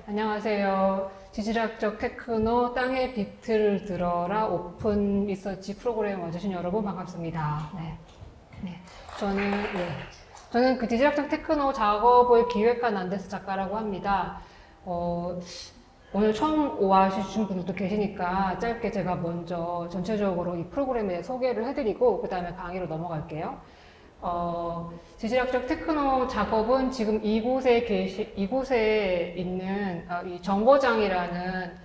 안녕하세요. 지질학적 테크노 땅의 비트를 들어라 오픈 리서치 프로그램 와주신 여러분 반갑습니다. 네. 저는 그 지질학적 테크노 작업을 기획한 안데스 작가라고 합니다. 오늘 처음 와주신 분들도 계시니까 짧게 제가 먼저 전체적으로 이 프로그램에 대해 소개를 해드리고 그 다음에 강의로 넘어갈게요. 지질학적 테크노 작업은 지금 이곳에 있는 이 정거장이라는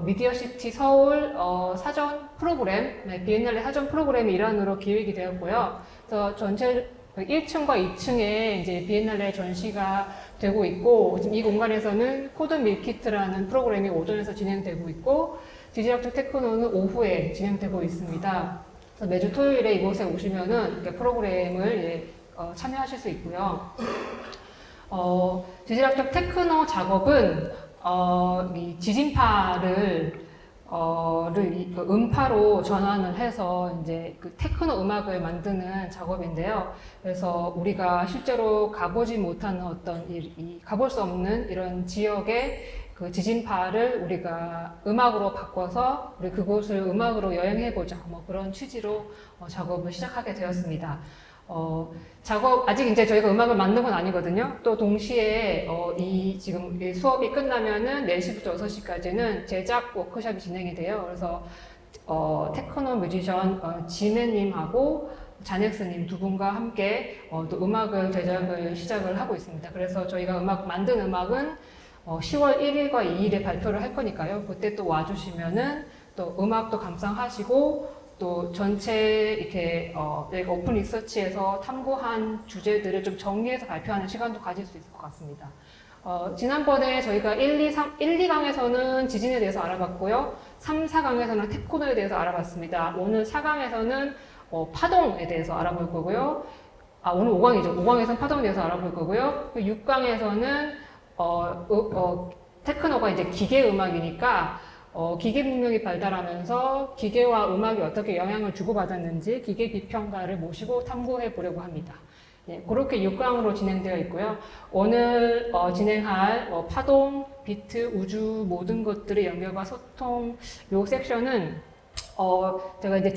미디어시티 서울 사전 프로그램, 비엔날레 사전 프로그램의 일환으로 기획이 되었고요. 그래서 전체 1층과 2층에 이제 비엔날레 전시가 되고 있고, 지금 이 공간에서는 코드 밀키트라는 프로그램이 오전에서 진행되고 있고, 지질학적 테크노는 오후에 진행되고 있습니다. 그래서 매주 토요일에 이곳에 오시면은 이렇게 프로그램을 참여하실 수 있고요. 지질학적 테크노 작업은 이 지진파를 음파로 전환을 해서 이제 그 테크노 음악을 만드는 작업인데요. 그래서 우리가 실제로 가보지 못하는 가볼 수 없는 이런 지역의 그 지진파를 우리가 음악으로 바꿔서 우리 그곳을 음악으로 여행해보자, 뭐 그런 취지로 작업을 시작하게 되었습니다. 아직 이제 저희가 음악을 만든 건 아니거든요. 또 동시에 지금 이 수업이 끝나면은 4시부터 6시까지는 제작 워크숍이 진행이 돼요. 그래서 테크노 뮤지션 지네님하고 자넥스님 두 분과 함께 또 음악을 제작을 시작을 하고 있습니다. 그래서 저희가 만든 음악은 10월 1일과 2일에 발표를 할 거니까요. 그때 또 와주시면은 또 음악도 감상하시고 또 전체 이렇게 저희가 오픈 리서치에서 탐구한 주제들을 좀 정리해서 발표하는 시간도 가질 수 있을 것 같습니다. 지난번에 저희가 1, 2강에서는 지진에 대해서 알아봤고요. 3, 4강에서는 테크노에 대해서 알아봤습니다. 오늘 4강에서는 파동에 대해서 알아볼 거고요. 오늘 5강이죠. 5강에서는 파동에 대해서 알아볼 거고요. 6강에서는 테크노가 이제 기계 음악이니까 기계 문명이 발달하면서 기계와 음악이 어떻게 영향을 주고받았는지 기계 비평가를 모시고 탐구해 보려고 합니다. 그렇게 6강으로 진행되어 있고요. 오늘 진행할 파동, 비트, 우주 모든 것들의 연결과 소통 요 섹션은 제가 이제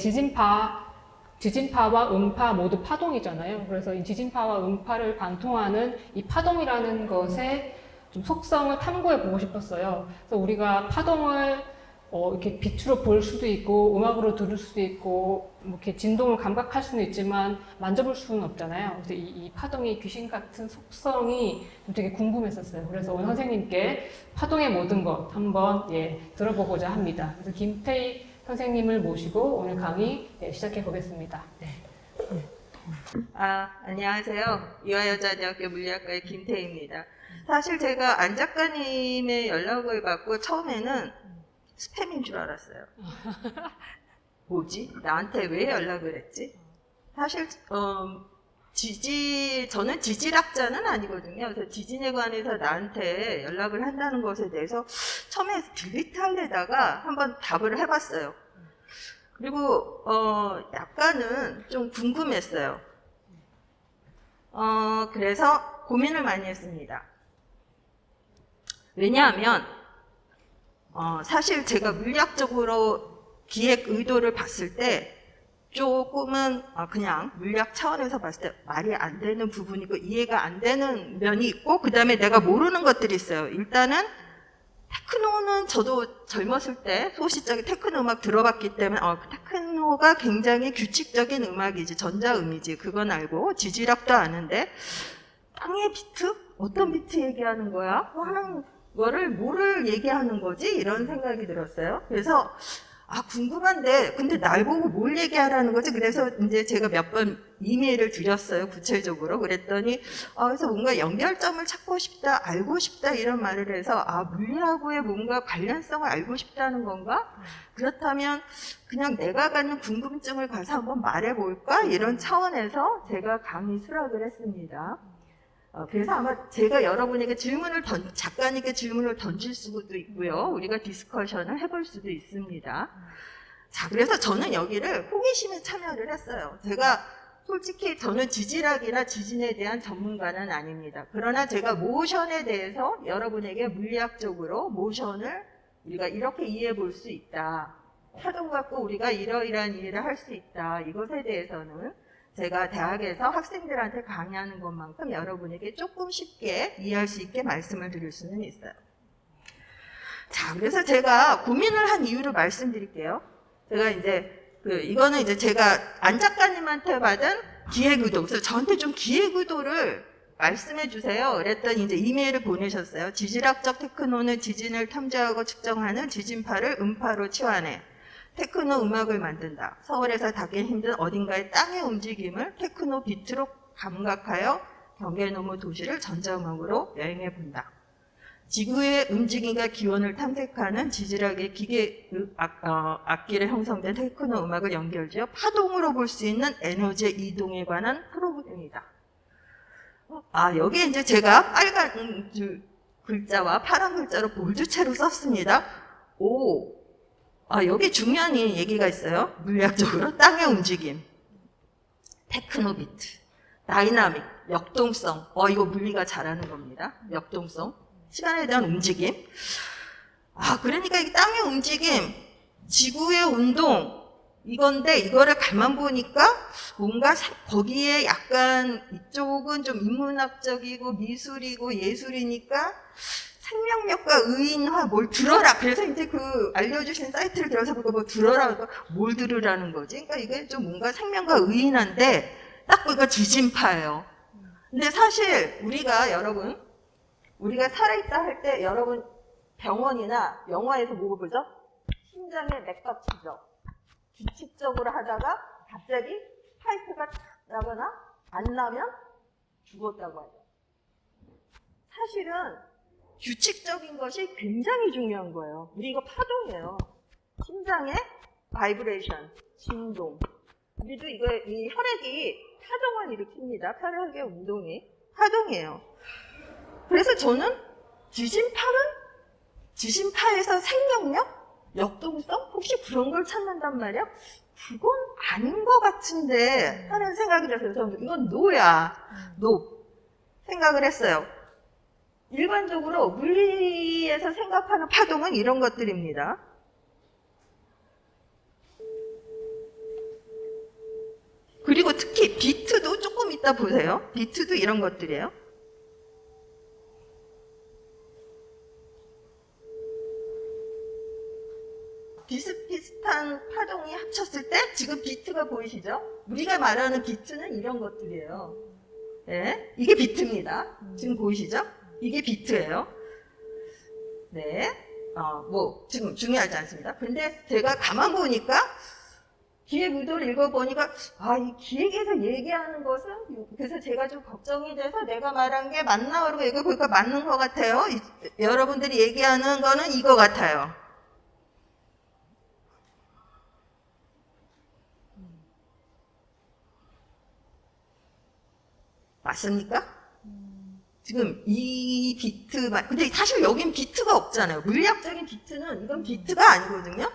지진파와 음파 모두 파동이잖아요. 그래서 이 지진파와 음파를 관통하는 이 파동이라는 것의 좀 속성을 탐구해 보고 싶었어요. 그래서 우리가 파동을 이렇게 빛으로 볼 수도 있고 음악으로 들을 수도 있고 뭐 이렇게 진동을 감각할 수는 있지만 만져볼 수는 없잖아요. 그래서 이 파동의 귀신 같은 속성이 되게 궁금했었어요. 그래서 오늘 선생님께 파동의 모든 것 한번 들어보고자 합니다. 그래서 김태희 선생님을 모시고 오늘 강의 시작해 보겠습니다. 안녕하세요. 이화여자대학교 물리학과의 김태희입니다. 사실 제가 안 작가님의 연락을 받고 처음에는 스팸인 줄 알았어요. 뭐지? 나한테 왜 연락을 했지? 사실 저는 지질학자는 아니거든요. 그래서 지진에 관해서 나한테 연락을 한다는 것에 대해서 처음에 딜리트 하려다가 한번 답을 해봤어요. 그리고 약간은 좀 궁금했어요. 그래서 고민을 많이 했습니다. 왜냐하면 사실 제가 물리학적으로 기획 의도를 봤을 때 조금은 그냥 물리학 차원에서 봤을 때 말이 안 되는 부분이 있고 이해가 안 되는 면이 있고 그 다음에 내가 모르는 것들이 있어요. 일단은 테크노는 저도 젊었을 때 소시적인 테크노 음악 들어봤기 때문에 테크노가 굉장히 규칙적인 음악이지, 전자음이지, 그건 알고 지질학도 아는데 땅의 비트? 어떤 비트 얘기하는 거야? 하는 거를 뭐를 얘기하는 거지? 이런 생각이 들었어요. 그래서 궁금한데 근데 날 보고 뭘 얘기하라는 거지? 그래서 이제 제가 몇 번 이메일을 드렸어요. 구체적으로. 그랬더니 그래서 뭔가 연결점을 찾고 싶다, 알고 싶다 이런 말을 해서 물리하고의 뭔가 관련성을 알고 싶다는 건가? 그렇다면 그냥 내가 갖는 궁금증을 가서 한번 말해볼까? 이런 차원에서 제가 강의 수락을 했습니다. 그래서 아마 제가 여러분에게 작가님께 질문을 던질 수도 있고요. 우리가 디스커션을 해볼 수도 있습니다. 자, 그래서 저는 여기를 호기심에 참여를 했어요. 제가 솔직히 저는 지질학이나 지진에 대한 전문가는 아닙니다. 그러나 제가 모션에 대해서 여러분에게 물리학적으로 모션을 우리가 이렇게 이해해 볼 수 있다. 파동 갖고 우리가 이러이러한 일을 할 수 있다. 이것에 대해서는 제가 대학에서 학생들한테 강의하는 것만큼 여러분에게 조금 쉽게 이해할 수 있게 말씀을 드릴 수는 있어요. 자, 그래서 제가 고민을 한 이유를 말씀드릴게요. 제가 이제 이거는 이제 제가 안 작가님한테 받은 기획의도. 그래서 저한테 좀 기획의도를 말씀해 주세요. 그랬더니 이제 이메일을 보내셨어요. 지질학적 테크노는 지진을 탐지하고 측정하는 지진파를 음파로 치환해 테크노 음악을 만든다. 서울에서 닿기 힘든 어딘가의 땅의 움직임을 테크노 비트로 감각하여 경계너머 도시를 전자음악으로 여행해 본다. 지구의 움직임과 기원을 탐색하는 지질학의 기계 악기를 형성된 테크노 음악을 연결지어 파동으로 볼 수 있는 에너지의 이동에 관한 프로그램이다. 여기에 이제 제가 빨간 글자와 파란 글자로 볼드체로 썼습니다. 여기 중요한 얘기가 있어요. 물리학적으로 땅의 움직임, 테크노 비트, 다이나믹, 역동성. 이거 물리가 잘하는 겁니다. 역동성. 시간에 대한 움직임. 그러니까 이 땅의 움직임, 지구의 운동, 이건데, 이거를 가만 보니까 뭔가 거기에 약간 이쪽은 좀 인문학적이고 미술이고 예술이니까 생명력과 의인화 뭘 들어라. 그래서 이제 알려주신 사이트를 들어서 뭐 들어라. 뭘 들으라는 거지. 그러니까 이게 좀 뭔가 생명과 의인한데 딱 보니까 지진파예요. 근데 사실 우리가 살아있다 할 때 여러분 병원이나 영화에서 뭐 보죠? 심장에 맥박 치죠. 규칙적으로 하다가 갑자기 파이프가 탁 나거나 안 나면 죽었다고 하죠. 사실은 규칙적인 것이 굉장히 중요한 거예요. 우리 이거 파동이에요. 심장의 바이브레이션, 진동. 우리도 이 혈액이 파동을 일으킵니다. 혈액의 운동이 파동이에요. 그래서 저는 지진파에서 생명력, 역동성, 혹시 그런 걸 찾는단 말이야? 그건 아닌 것 같은데 하는 생각이 들어서 저는 이건 노야, 생각을 했어요. 일반적으로 물리에서 생각하는 파동은 이런 것들입니다. 그리고 특히 비트도 조금 이따 보세요. 비트도 이런 것들이에요. 비슷비슷한 파동이 합쳤을 때 지금 비트가 보이시죠? 우리가 말하는 비트는 이런 것들이에요. 네, 이게 비트입니다. 지금 보이시죠? 이게 비트예요. 네, 지금 중요하지 않습니다. 근데 제가 가만 보니까 기획 의도를 읽어보니까 이 기획에서 얘기하는 것은 그래서 제가 좀 걱정이 돼서 내가 말한 게 맞나 그러고 이거 보니까 맞는 것 같아요. 여러분들이 얘기하는 거는 이거 같아요. 맞습니까? 지금 이 비트만, 근데 사실 여긴 비트가 없잖아요. 물리학적인 비트는, 이건 비트가 아니거든요?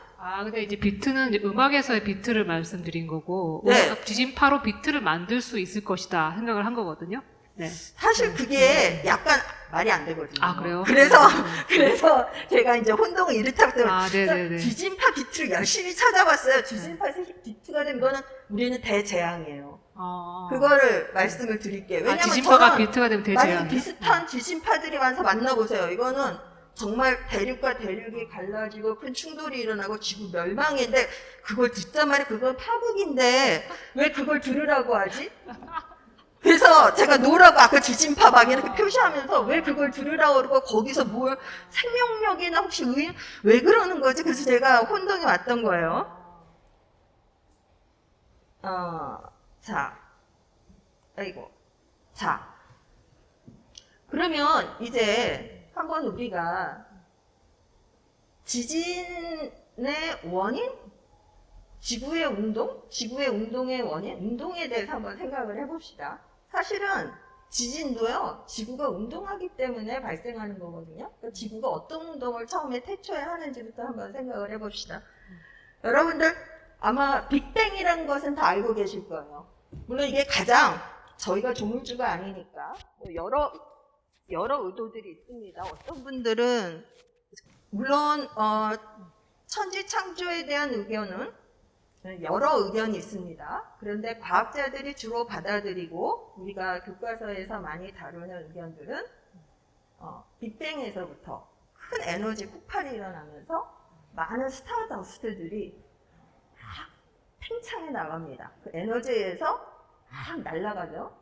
근데 이제 비트는 이제 음악에서의 비트를 말씀드린 거고, 네. 지진파로 비트를 만들 수 있을 것이다 생각을 한 거거든요. 네. 사실 그게 약간 말이 안 되거든요. 그래요? 그래서 제가 이제 혼동을 일으켰기 때문에 네네네. 지진파 비트를 열심히 찾아봤어요. 지진파 비트가 되면 이거는 우리는 대재앙이에요. 그거를 말씀을 드릴게요. 왜냐면 지진파가 비트가 되면 만약에 대재앙. 비슷한 지진파들이 와서 만나보세요. 이거는 정말 대륙과 대륙이 갈라지고 큰 충돌이 일어나고 지구 멸망인데 그걸 듣자마자 그건 파국인데 왜 그걸 들으라고 하지? 그래서 제가 노라고 아까 지진파 막 이렇게 표시하면서 왜 그걸 들으라고 그러고 거기서 뭘 생명력이나 혹시 의인 왜 그러는 거지? 그래서 제가 혼동이 왔던 거예요. 자, 그러면 이제 한번 우리가 지진의 원인, 지구의 운동의 원인, 운동에 대해서 한번 생각을 해봅시다. 사실은 지진도요, 지구가 운동하기 때문에 발생하는 거거든요. 그러니까 지구가 어떤 운동을 처음에 태초에 하는지부터 한번 생각을 해봅시다. 여러분들 아마 빅뱅이라는 것은 다 알고 계실 거예요. 물론 이게 가장 저희가 조물주가 아니니까 뭐 여러 의도들이 있습니다. 어떤 분들은 물론 천지창조에 대한 의견은 여러 의견이 있습니다. 그런데 과학자들이 주로 받아들이고 우리가 교과서에서 많이 다루는 의견들은 빅뱅에서부터 큰 에너지 폭발이 일어나면서 많은 스타더스트들이 막 팽창해 나갑니다. 그 에너지에서 막 날아가죠.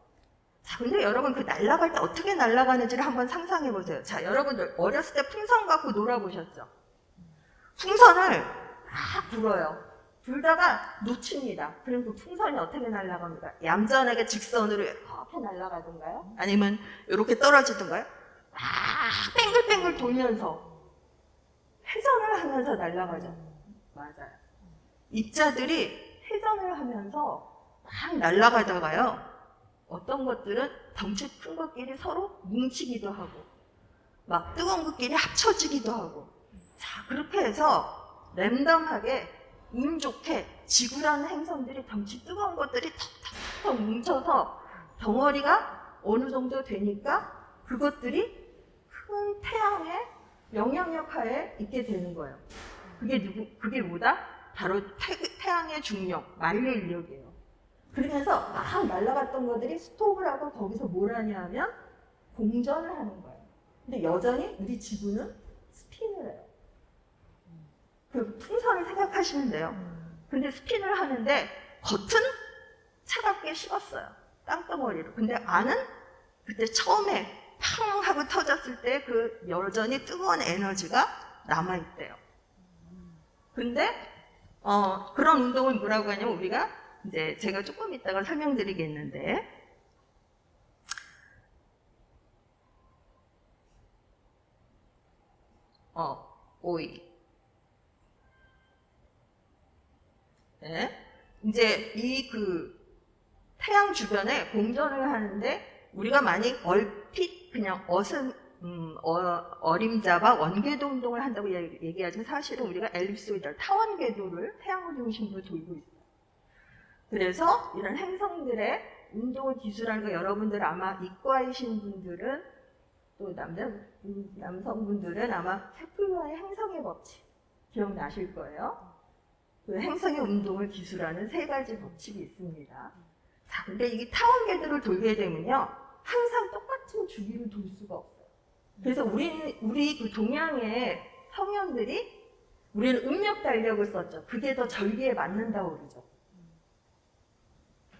자, 근데 여러분 그 날아갈 때 어떻게 날아가는지를 한번 상상해 보세요. 자, 여러분들 어렸을 때 풍선 갖고 놀아보셨죠? 풍선을 막 불어요. 불다가 놓칩니다. 그럼 그 풍선이 어떻게 날아갑니까? 얌전하게 직선으로 이렇게 날아가던가요? 아니면 이렇게 떨어지던가요? 막 뱅글뱅글 돌면서 회전을 하면서 날아가죠. 맞아요. 입자들이 회전을 하면서 막 날아가다가요. 어떤 것들은 덩치 큰 것끼리 서로 뭉치기도 하고 막 뜨거운 것끼리 합쳐지기도 하고 자 그렇게 해서 랜덤하게 운 좋게 지구라는 행성들이 덩치 뜨거운 것들이 턱턱턱 뭉쳐서 덩어리가 어느 정도 되니까 그것들이 큰 태양의 영향력 하에 있게 되는 거예요. 그게 뭐다? 바로 태양의 중력, 만유 인력이에요. 그러면서 막 날아갔던 것들이 스톱을 하고 거기서 뭘 하냐 하면 공전을 하는 거예요. 근데 여전히 우리 지구는 스핀을 해요. 그 풍선을 생각하시면 돼요. 근데 스핀을 하는데 겉은 차갑게 식었어요. 땅덩어리로. 근데 안은 그때 처음에 팡 하고 터졌을 때 그 여전히 뜨거운 에너지가 남아있대요. 근데 그런 운동을 뭐라고 하냐면 우리가 이제 제가 조금 이따가 설명드리겠는데 오이 네. 이제 이 그 태양 주변에 공전을 하는데 우리가 만약 얼핏 그냥 어림잡아 원궤도 운동을 한다고 얘기하지만 사실은 우리가 엘립소이달 타원궤도를 태양을 중심으로 돌고 있어요. 그래서 이런 행성들의 운동을 기술하는 거 여러분들 아마 이과이신 분들은 또 남성분들은 아마 케플러의 행성의 법칙 기억나실 거예요. 그 행성의 운동을 기술하는 3가지 법칙이 있습니다. 자, 근데 이게 타원궤도를 돌게 되면요, 항상 똑같은 주기를 돌 수가 없어요. 그래서 우리 그 동양의 성현들이 우리는 음력 달력을 썼죠. 그게 더 절기에 맞는다고 그러죠.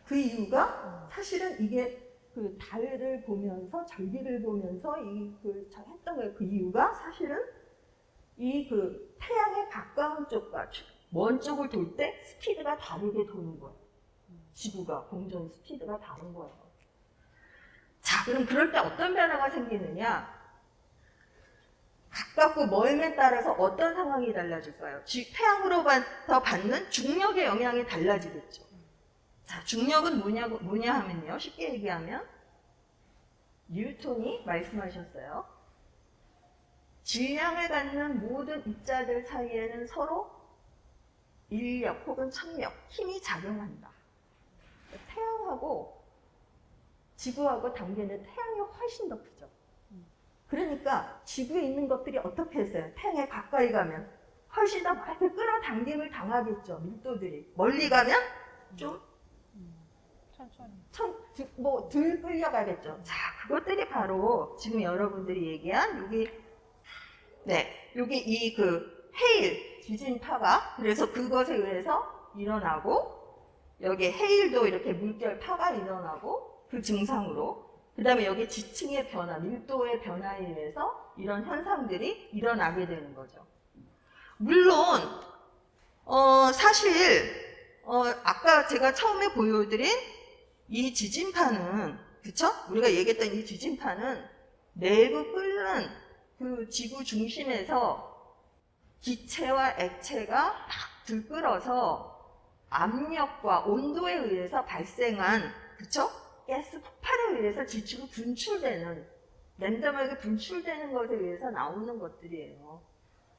그 이유가 사실은 이게 그 달을 보면서 절기를 보면서 했던 거예요. 그 이유가 사실은 이 그 태양의 가까운 쪽과 먼 쪽을 돌 때 스피드가 다르게 도는 거예요. 지구가 공전 스피드가 다른 거예요. 자, 그럼 그럴 때 어떤 변화가 생기느냐? 가깝고 멀음에 따라서 어떤 상황이 달라질까요? 태양으로부터 받는 중력의 영향이 달라지겠죠. 자, 중력은 뭐냐 하면요. 쉽게 얘기하면 뉴턴이 말씀하셨어요. 질량을 갖는 모든 입자들 사이에는 서로 인력 혹은 천력, 힘이 작용한다. 태양하고 지구하고 단계는 태양이 훨씬 더 크죠. 그러니까 지구에 있는 것들이 어떻게 했어요? 태양에 가까이 가면 훨씬 더 많이 끌어당김을 당하겠죠. 밀도들이. 멀리 가면 좀 덜 끌려가겠죠. 자, 그것들이 바로 지금 여러분들이 얘기한 여기 이 그 헤일 지진파가 그래서 그것에 의해서 일어나고 여기 헤일도 이렇게 물결 파가 일어나고 그 증상으로 그 다음에 여기 지층의 변화, 밀도의 변화에 의해서 이런 현상들이 일어나게 되는 거죠. 물론 사실 아까 제가 처음에 보여드린 이 지진파는 그쵸? 우리가 얘기했던 이 지진파는 내부 끓는 그 지구 중심에서 기체와 액체가 막 들끓어서 압력과 온도에 의해서 발생한 그쵸? 가스 폭발에 의해서 지축이 분출되는 랜덤하게 분출되는 것에 의해서 나오는 것들이에요.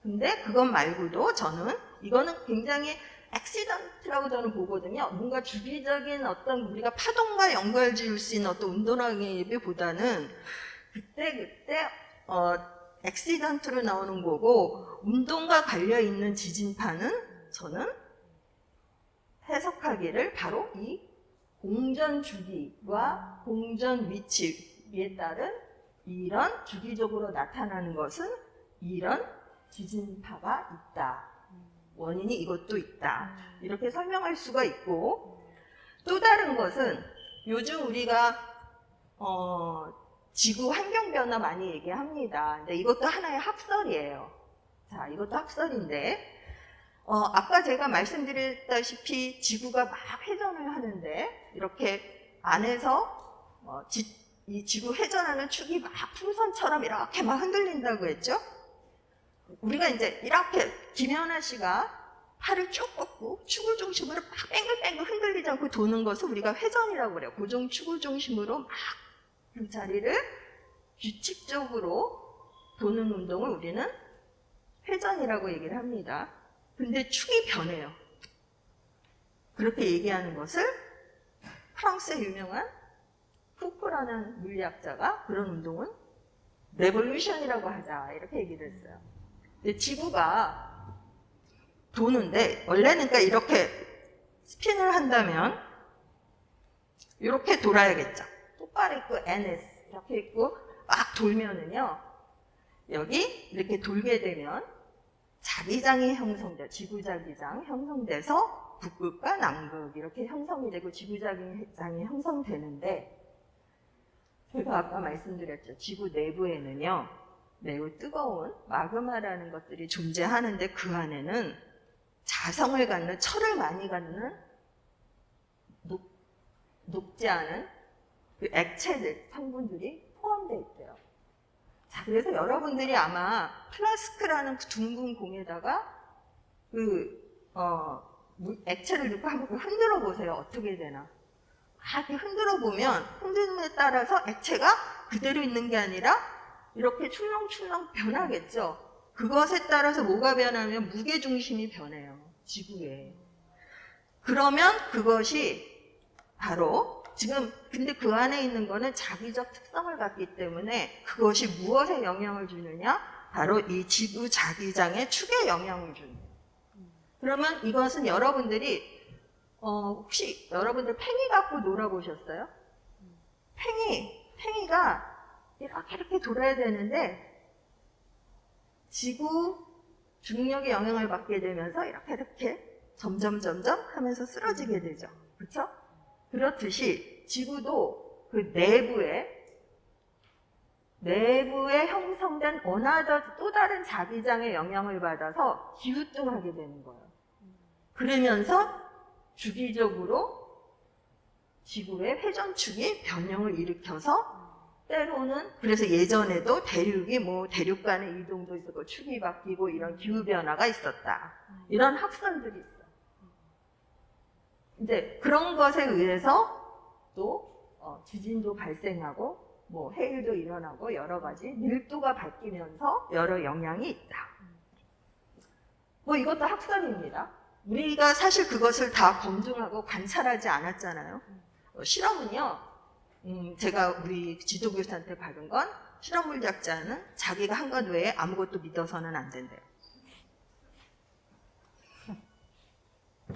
근데 그것 말고도 저는 이거는 굉장히 액시던트라고 저는 보거든요. 뭔가 주기적인 어떤 우리가 파동과 연결 지을 수 있는 어떤 운동하기보다는 그때 액시던트로 나오는 거고, 운동과 관련 있는 지진파는 저는 해석하기를 바로 이 공전 주기와 공전 위치에 따른 이런 주기적으로 나타나는 것은 이런 지진파가 있다. 원인이 이것도 있다. 이렇게 설명할 수가 있고, 또 다른 것은 요즘 우리가 지구 환경 변화 많이 얘기합니다. 근데 이것도 하나의 학설이에요. 자, 이것도 학설인데, 아까 제가 말씀드렸다시피 지구가 막 회전을 하는데 이렇게 안에서 이 지구 회전하는 축이 막 풍선처럼 이렇게 막 흔들린다고 했죠? 우리가 이제 이렇게 김연아 씨가 팔을 쭉 뻗고 축을 중심으로 막 뱅글뱅글 흔들리지 않고 도는 것을 우리가 회전이라고 그래요. 고정 축을 중심으로 막 그 자리를 규칙적으로 도는 운동을 우리는 회전이라고 얘기를 합니다. 근데 축이 변해요. 그렇게 얘기하는 것을 프랑스의 유명한 푸프라는 물리학자가 그런 운동은 레볼루션이라고 하자 이렇게 얘기를 했어요. 근데 지구가 도는데 원래는 그러니까 이렇게 스핀을 한다면 이렇게 돌아야겠죠. 똑바로 있고 NS 이렇게 있고 막 돌면은요, 여기 이렇게 돌게 되면 자기장이 형성돼, 지구자기장 형성돼서 북극과 남극 이렇게 형성이 되고 지구자기장이 형성되는데, 제가 아까 말씀드렸죠. 지구 내부에는요 매우 뜨거운 마그마라는 것들이 존재하는데 그 안에는 자성을 갖는, 철을 많이 갖는 녹지 않은 그 액체들, 성분들이 포함되어 있대요. 자, 그래서 여러분들이 아마 플라스크라는 그 둥근 공에다가 액체를 넣고 한번 흔들어 보세요. 어떻게 되나. 이렇게 흔들어 보면 흔들림에 따라서 액체가 그대로 있는 게 아니라 이렇게 출렁출렁 변하겠죠. 그것에 따라서 뭐가 변하면 무게중심이 변해요. 지구에. 그러면 그것이 바로 지금 근데 그 안에 있는 거는 자기적 특성을 갖기 때문에 그것이 무엇에 영향을 주느냐? 바로 이 지구 자기장의 축에 영향을 주는. 그러면 이것은 여러분들이 혹시 여러분들 팽이 갖고 놀아보셨어요? 팽이가 이렇게 돌아야 되는데 지구 중력의 영향을 받게 되면서 이렇게 점점 하면서 쓰러지게 되죠. 그렇죠? 그렇듯이 지구도 그 내부에 형성된 또 다른 자기장의 영향을 받아서 기우뚱하게 되는 거예요. 그러면서 주기적으로 지구의 회전축이 변형을 일으켜서 때로는 그래서 예전에도 대륙 간의 이동도 있었고 축이 바뀌고 이런 기후변화가 있었다. 이런 학설들이 있어요. 이제 그런 것에 의해서 또 지진도 발생하고 뭐 해일도 일어나고 여러 가지 밀도가 바뀌면서 여러 영향이 있다. 뭐 이것도 학설입니다. 우리가 사실 그것을 다 검증하고 관찰하지 않았잖아요. 실험은요, 제가 우리 지도교수한테 받은 건 실험 물리학자는 자기가 한 것 외에 아무것도 믿어서는 안 된대요.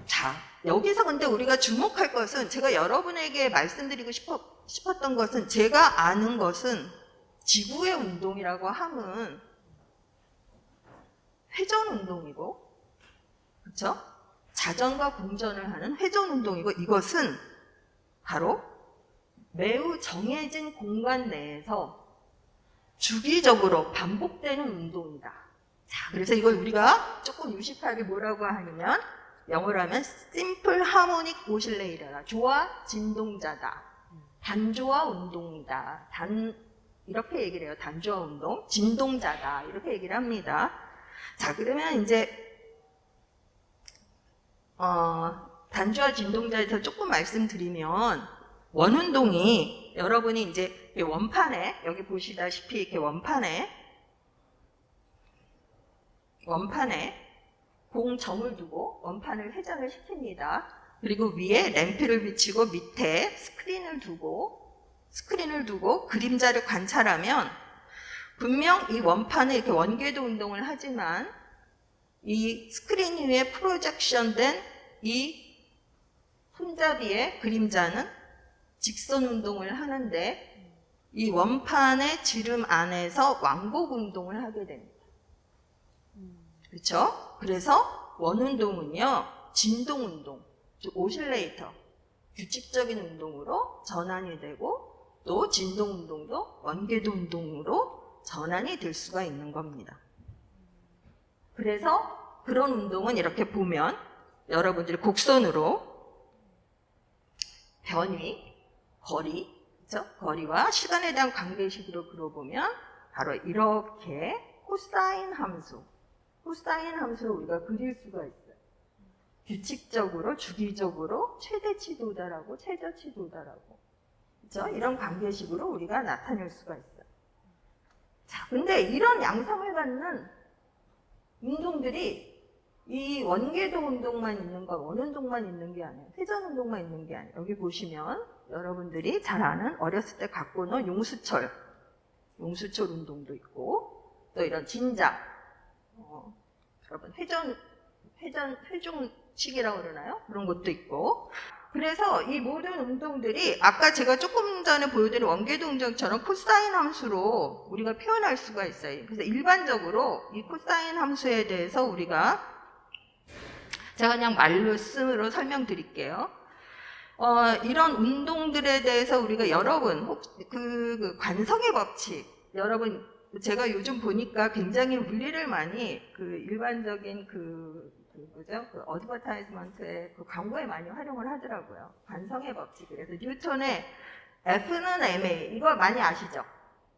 자, 여기서 근데 우리가 주목할 것은 제가 여러분에게 말씀드리고 싶었던 것은 제가 아는 것은 지구의 운동이라고 함은 회전 운동이고, 그렇죠? 자전과 공전을 하는 회전 운동이고 이것은 바로 매우 정해진 공간 내에서 주기적으로 반복되는 운동이다. 자, 그래서 이걸 우리가 조금 유식하게 뭐라고 하냐면 영어로 하면 Simple Harmonic Oscillator다. 조화 진동자다. 단조화 운동이다. 이렇게 얘기를 해요. 단조화 운동, 진동자다. 이렇게 얘기를 합니다. 자, 그러면 이제 단조화 진동자에서 조금 말씀드리면 원운동이 여러분이 이제 원판에 여기 보시다시피 이렇게 원판에 공점을 두고 원판을 회전을 시킵니다. 그리고 위에 램프를 비치고 밑에 스크린을 두고 그림자를 관찰하면 분명 이 원판에 이렇게 원궤도 운동을 하지만 이 스크린 위에 프로젝션된 이 손잡이의 그림자는 직선 운동을 하는데 이 원판의 지름 안에서 왕복 운동을 하게 됩니다. 그렇죠? 그래서 원운동은요, 진동 운동, 즉 오실레이터, 규칙적인 운동으로 전환이 되고 또 진동 운동도 원궤도 운동으로 전환이 될 수가 있는 겁니다. 그래서 그런 운동은 이렇게 보면 여러분들이 곡선으로 변위, 거리, 그렇죠? 거리와 시간에 대한 관계식으로 그려보면 바로 이렇게 코사인 함수를 우리가 그릴 수가 있어요. 규칙적으로, 주기적으로 최대치 도달하고 최저치 도달하고, 그렇죠? 이런 관계식으로 우리가 나타낼 수가 있어요. 자, 근데 이런 양상을 갖는 운동들이 이 원궤도 운동만 있는 거, 원운동만 있는 게 아니에요. 회전 운동만 있는 게 아니에요. 여기 보시면 여러분들이 잘 아는 어렸을 때 갖고 논 용수철 운동도 있고, 또 이런 진작, 여러분 회중치기라고 그러나요? 그런 것도 있고. 그래서 이 모든 운동들이 아까 제가 조금 전에 보여드린 원궤도 운동처럼 코사인 함수로 우리가 표현할 수가 있어요. 그래서 일반적으로 이 코사인 함수에 대해서 제가 그냥 말씀으로 설명드릴게요. 이런 운동들에 대해서 우리가 여러분 그 관성의 법칙, 여러분 제가 요즘 보니까 굉장히 물리를 많이 그 일반적인 뭐죠? 그 어드버타이즈먼트에 그 광고에 많이 활용을 하더라고요. 관성의 법칙. 그래서 뉴턴의 F는 ma 이거 많이 아시죠?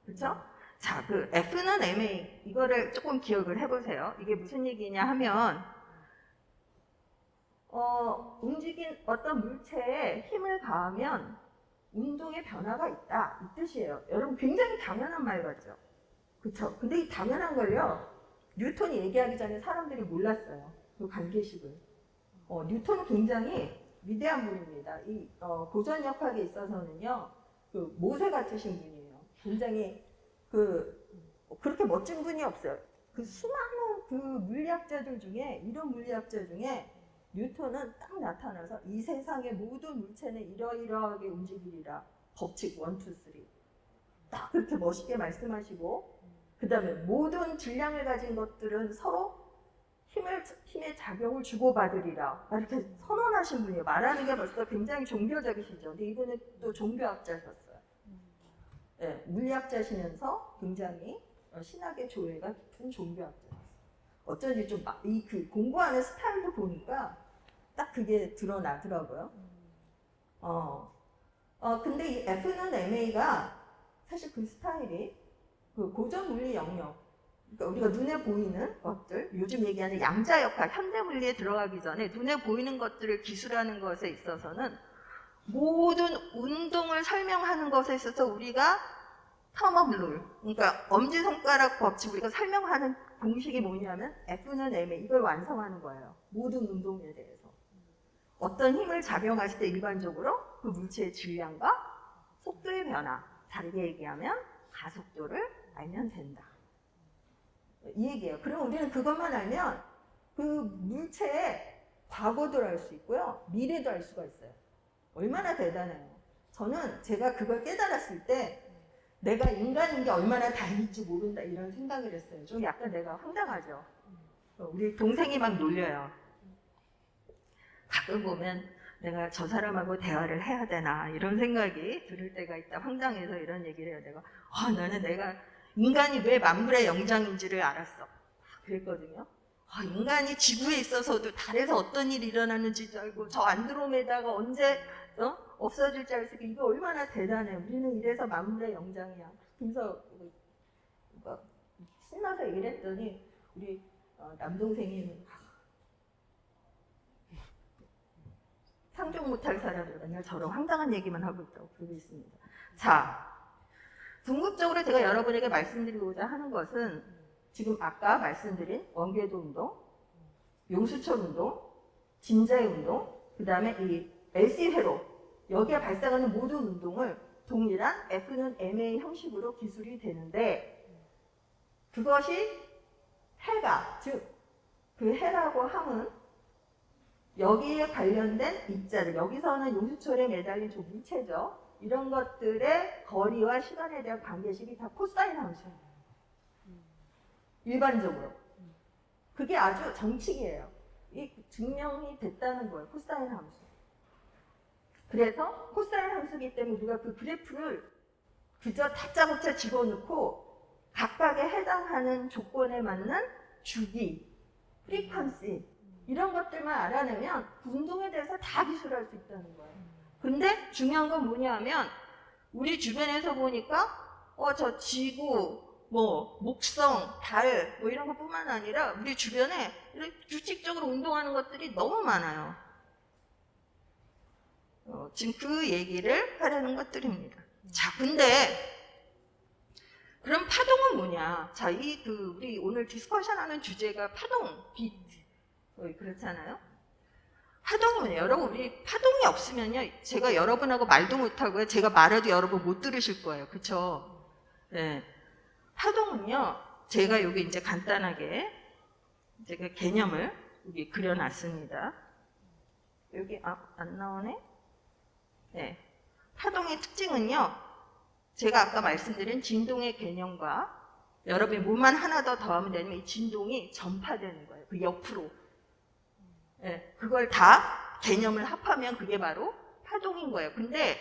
그렇죠? 자, 그 F는 ma 이거를 조금 기억을 해보세요. 이게 무슨 얘기냐 하면 움직인 어떤 물체에 힘을 가하면 운동의 변화가 있다 이 뜻이에요. 여러분 굉장히 당연한 말 같죠? 그렇죠? 근데 이 당연한 걸요 뉴턴이 얘기하기 전에 사람들이 몰랐어요. 그 관계식을. 뉴턴은 굉장히 위대한 분입니다. 이 고전역학에 있어서는요 그 모세 같으신 분이에요. 굉장히 그렇게 멋진 분이 없어요. 그 수많은 그 이런 물리학자 중에 뉴턴은 딱 나타나서 이 세상의 모든 물체는 이러이러하게 움직이리라. 법칙 1, 2, 3. 딱 그렇게 멋있게 말씀하시고, 그 다음에 모든 질량을 가진 것들은 서로 힘의 작용을 주고받으리라. 이렇게 선언하신 분이에요. 말하는 게 벌써 굉장히 종교적이시죠. 근데 이분은 또 종교학자셨어요. 네, 물리학자시면서 굉장히 신학의 조예가 깊은 종교학자였어요. 어쩐지 좀 그 공부하는 스타일도 보니까 딱 그게 드러나더라고요. 근데 이 F는 MA가 사실 그 스타일이 그 고전 물리 영역, 그러니까 우리가 눈에 보이는 것들, 요즘 얘기하는 양자역학, 현대 물리에 들어가기 전에 눈에 보이는 것들을 기술하는 것에 있어서는 모든 운동을 설명하는 것에 있어서 우리가 텀업 룰, 그러니까 엄지손가락 법칙 우리가 설명하는 공식이 뭐냐면 F는 MA 이걸 완성하는 거예요. 모든 운동에 대해서. 어떤 힘을 작용하실 때 일반적으로 그 물체의 질량과 속도의 변화, 다르게 얘기하면 가속도를 알면 된다. 이 얘기예요. 그럼 우리는 그것만 알면 그 물체의 과거도 알 수 있고요. 미래도 알 수가 있어요. 얼마나 대단해요. 저는 제가 그걸 깨달았을 때 내가 인간인 게 얼마나 다행인지 모른다 이런 생각을 했어요. 좀 약간 내가 황당하죠. 우리 동생이 막 놀려요. 가끔 보면 내가 저 사람하고 대화를 해야 되나 이런 생각이 들을 때가 있다. 황당해서 이런 얘기를 해요. 내가 인간이 왜 만물의 영장인지를 알았어. 그랬거든요. 인간이 지구에 있어서도 달에서 어떤 일이 일어나는지도 알고 저 안드로메다가 언제 없어질 줄 알았으니까 이거 얼마나 대단해. 우리는 이래서 만물의 영장이야. 그래서 신나서 얘기를 했더니 우리 남동생이 상종 못할 사람들 맨날 저런 황당한 얘기만 하고 있다고 그러고 있습니다. 자, 궁극적으로 제가 여러분에게 말씀드리고자 하는 것은 지금 아까 말씀드린 원궤도 운동, 용수철 운동, 진자의 운동, 그 다음에 이 LC 회로 여기에 발생하는 모든 운동을 동일한 F는 MA 형식으로 기술이 되는데 그것이 해가, 즉 그 해라고 함은 여기에 관련된 입자들, 여기서는 용수철에 매달린 저 물체죠. 이런 것들의 거리와 시간에 대한 관계식이 다 코사인 함수예요. 일반적으로. 그게 아주 정칙이에요. 이 증명이 됐다는 거예요. 코사인 함수. 그래서 코사인 함수이기 때문에 우리가 그 그래프를 그저 다짜고짜 집어넣고 각각에 해당하는 조건에 맞는 주기, 프리퀀시 이런 것들만 알아내면 운동에 대해서 다 기술할 수 있다는 거예요. 근데 중요한 건 뭐냐면 우리 주변에서 보니까 저 지구, 뭐 목성, 달 뭐 이런 것뿐만 아니라 우리 주변에 이런 규칙적으로 운동하는 것들이 너무 많아요. 지금 그 얘기를 하려는 것들입니다. 자, 근데 그럼 파동은 뭐냐? 자, 우리 오늘 디스커션하는 주제가 파동, 비트 그렇잖아요. 파동이 뭐냐? 여러분, 우리 파동이 없으면요, 제가 여러분하고 말도 못하고요, 제가 말해도 여러분 못 들으실 거예요. 그쵸? 네. 파동은요, 제가 여기 이제 간단하게 제가 개념을 여기 그려놨습니다. 여기 안 나오네? 네. 파동의 특징은요, 제가 아까 말씀드린 진동의 개념과 여러분이 뭐만 하나 더 더하면 되면 이 진동이 전파되는 거예요. 그 옆으로. 네. 그걸 다 개념을 합하면 그게 바로 파동인 거예요. 근데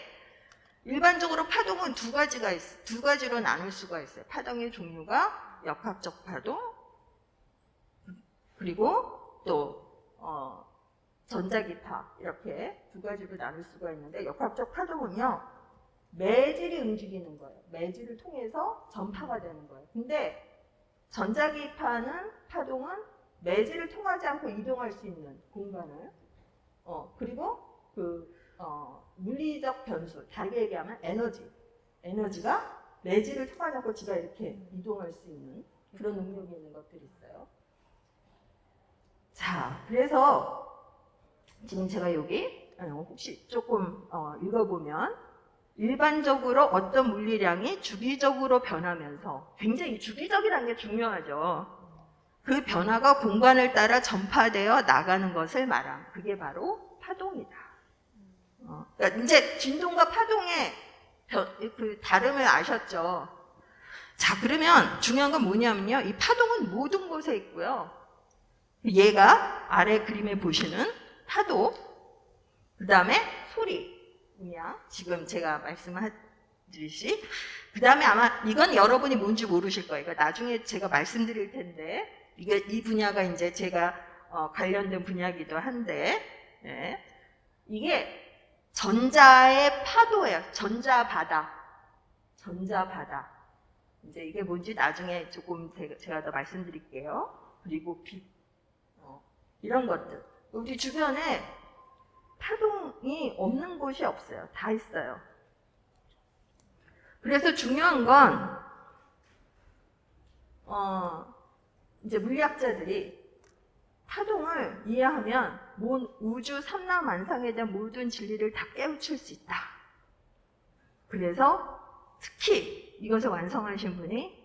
일반적으로 파동은 두 가지로 나눌 수가 있어요. 파동의 종류가 역학적 파동, 그리고 또 전자기파 이렇게 두 가지로 나눌 수가 있는데 역학적 파동은요 매질이 움직이는 거예요. 매질을 통해서 전파가 되는 거예요. 근데 전자기파는 파동은 매질을 통하지 않고 이동할 수 있는 공간을 그리고 물리적 변수, 다르게 얘기하면 에너지가 매질을 통하지 않고 지가 이렇게 이동할 수 있는 그런 능력이 있는 것들이 있어요. 자, 그래서 지금 제가 여기 혹시 조금 읽어보면 일반적으로 어떤 물리량이 주기적으로 변하면서 굉장히 주기적이라는 게 중요하죠. 그 변화가 공간을 따라 전파되어 나가는 것을 말함. 그게 바로 파동이다. 그러니까 이제 진동과 파동의 그 다름을 아셨죠? 자, 그러면 중요한 건 뭐냐면요. 이 파동은 모든 곳에 있고요. 얘가 아래 그림에 보시는 파도, 그 다음에 소리, 음량, 지금 제가 말씀드렸듯이, 그 다음에 아마 이건 여러분이 뭔지 모르실 거예요. 그러니까 나중에 제가 말씀드릴 텐데, 이 분야가 이제 제가 관련된 분야이기도 한데, 네. 이게 전자의 파도예요. 전자바다. 이제 이게 뭔지 나중에 조금 제가 더 말씀드릴게요. 그리고 빛, 이런 것들. 우리 주변에 파동이 없는 곳이 없어요. 다 있어요. 그래서 중요한 건 이제 물리학자들이 파동을 이해하면 우주 삼라만상에 대한 모든 진리를 다 깨우칠 수 있다. 그래서 특히 이것을 완성하신 분이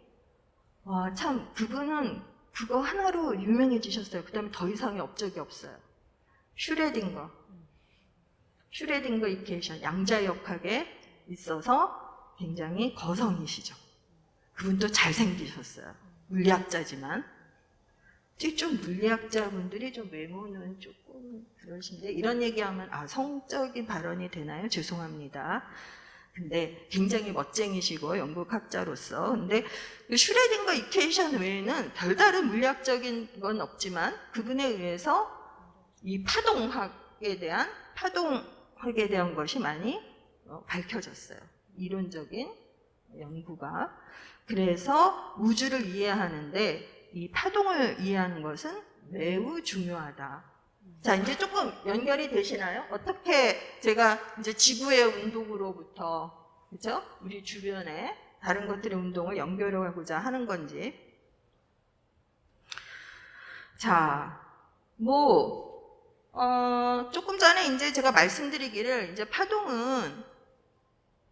참 그분은 그거 하나로 유명해지셨어요. 그 다음에 더 이상의 업적이 없어요. 슈레딩거 이퀘이션, 양자역학에 있어서 굉장히 거성이시죠. 그분도 잘생기셨어요. 물리학자지만. 좀 물리학자분들이 좀 외모는 조금 그러신데 이런 얘기하면 성적인 발언이 되나요? 죄송합니다. 근데 굉장히 멋쟁이시고 영국학자로서 근데 슈레딩거 이퀘이션 외에는 별다른 물리학적인 건 없지만 그분에 의해서 이 파동학에 대한 것이 많이 밝혀졌어요. 이론적인 연구가. 그래서 우주를 이해하는데 이 파동을 이해하는 것은 매우 중요하다. 자, 이제 조금 연결이 되시나요? 어떻게 제가 이제 지구의 운동으로부터, 그죠? 우리 주변에 다른 것들의 운동을 연결하고자 하는 건지. 자, 조금 전에 이제 제가 말씀드리기를 이제 파동은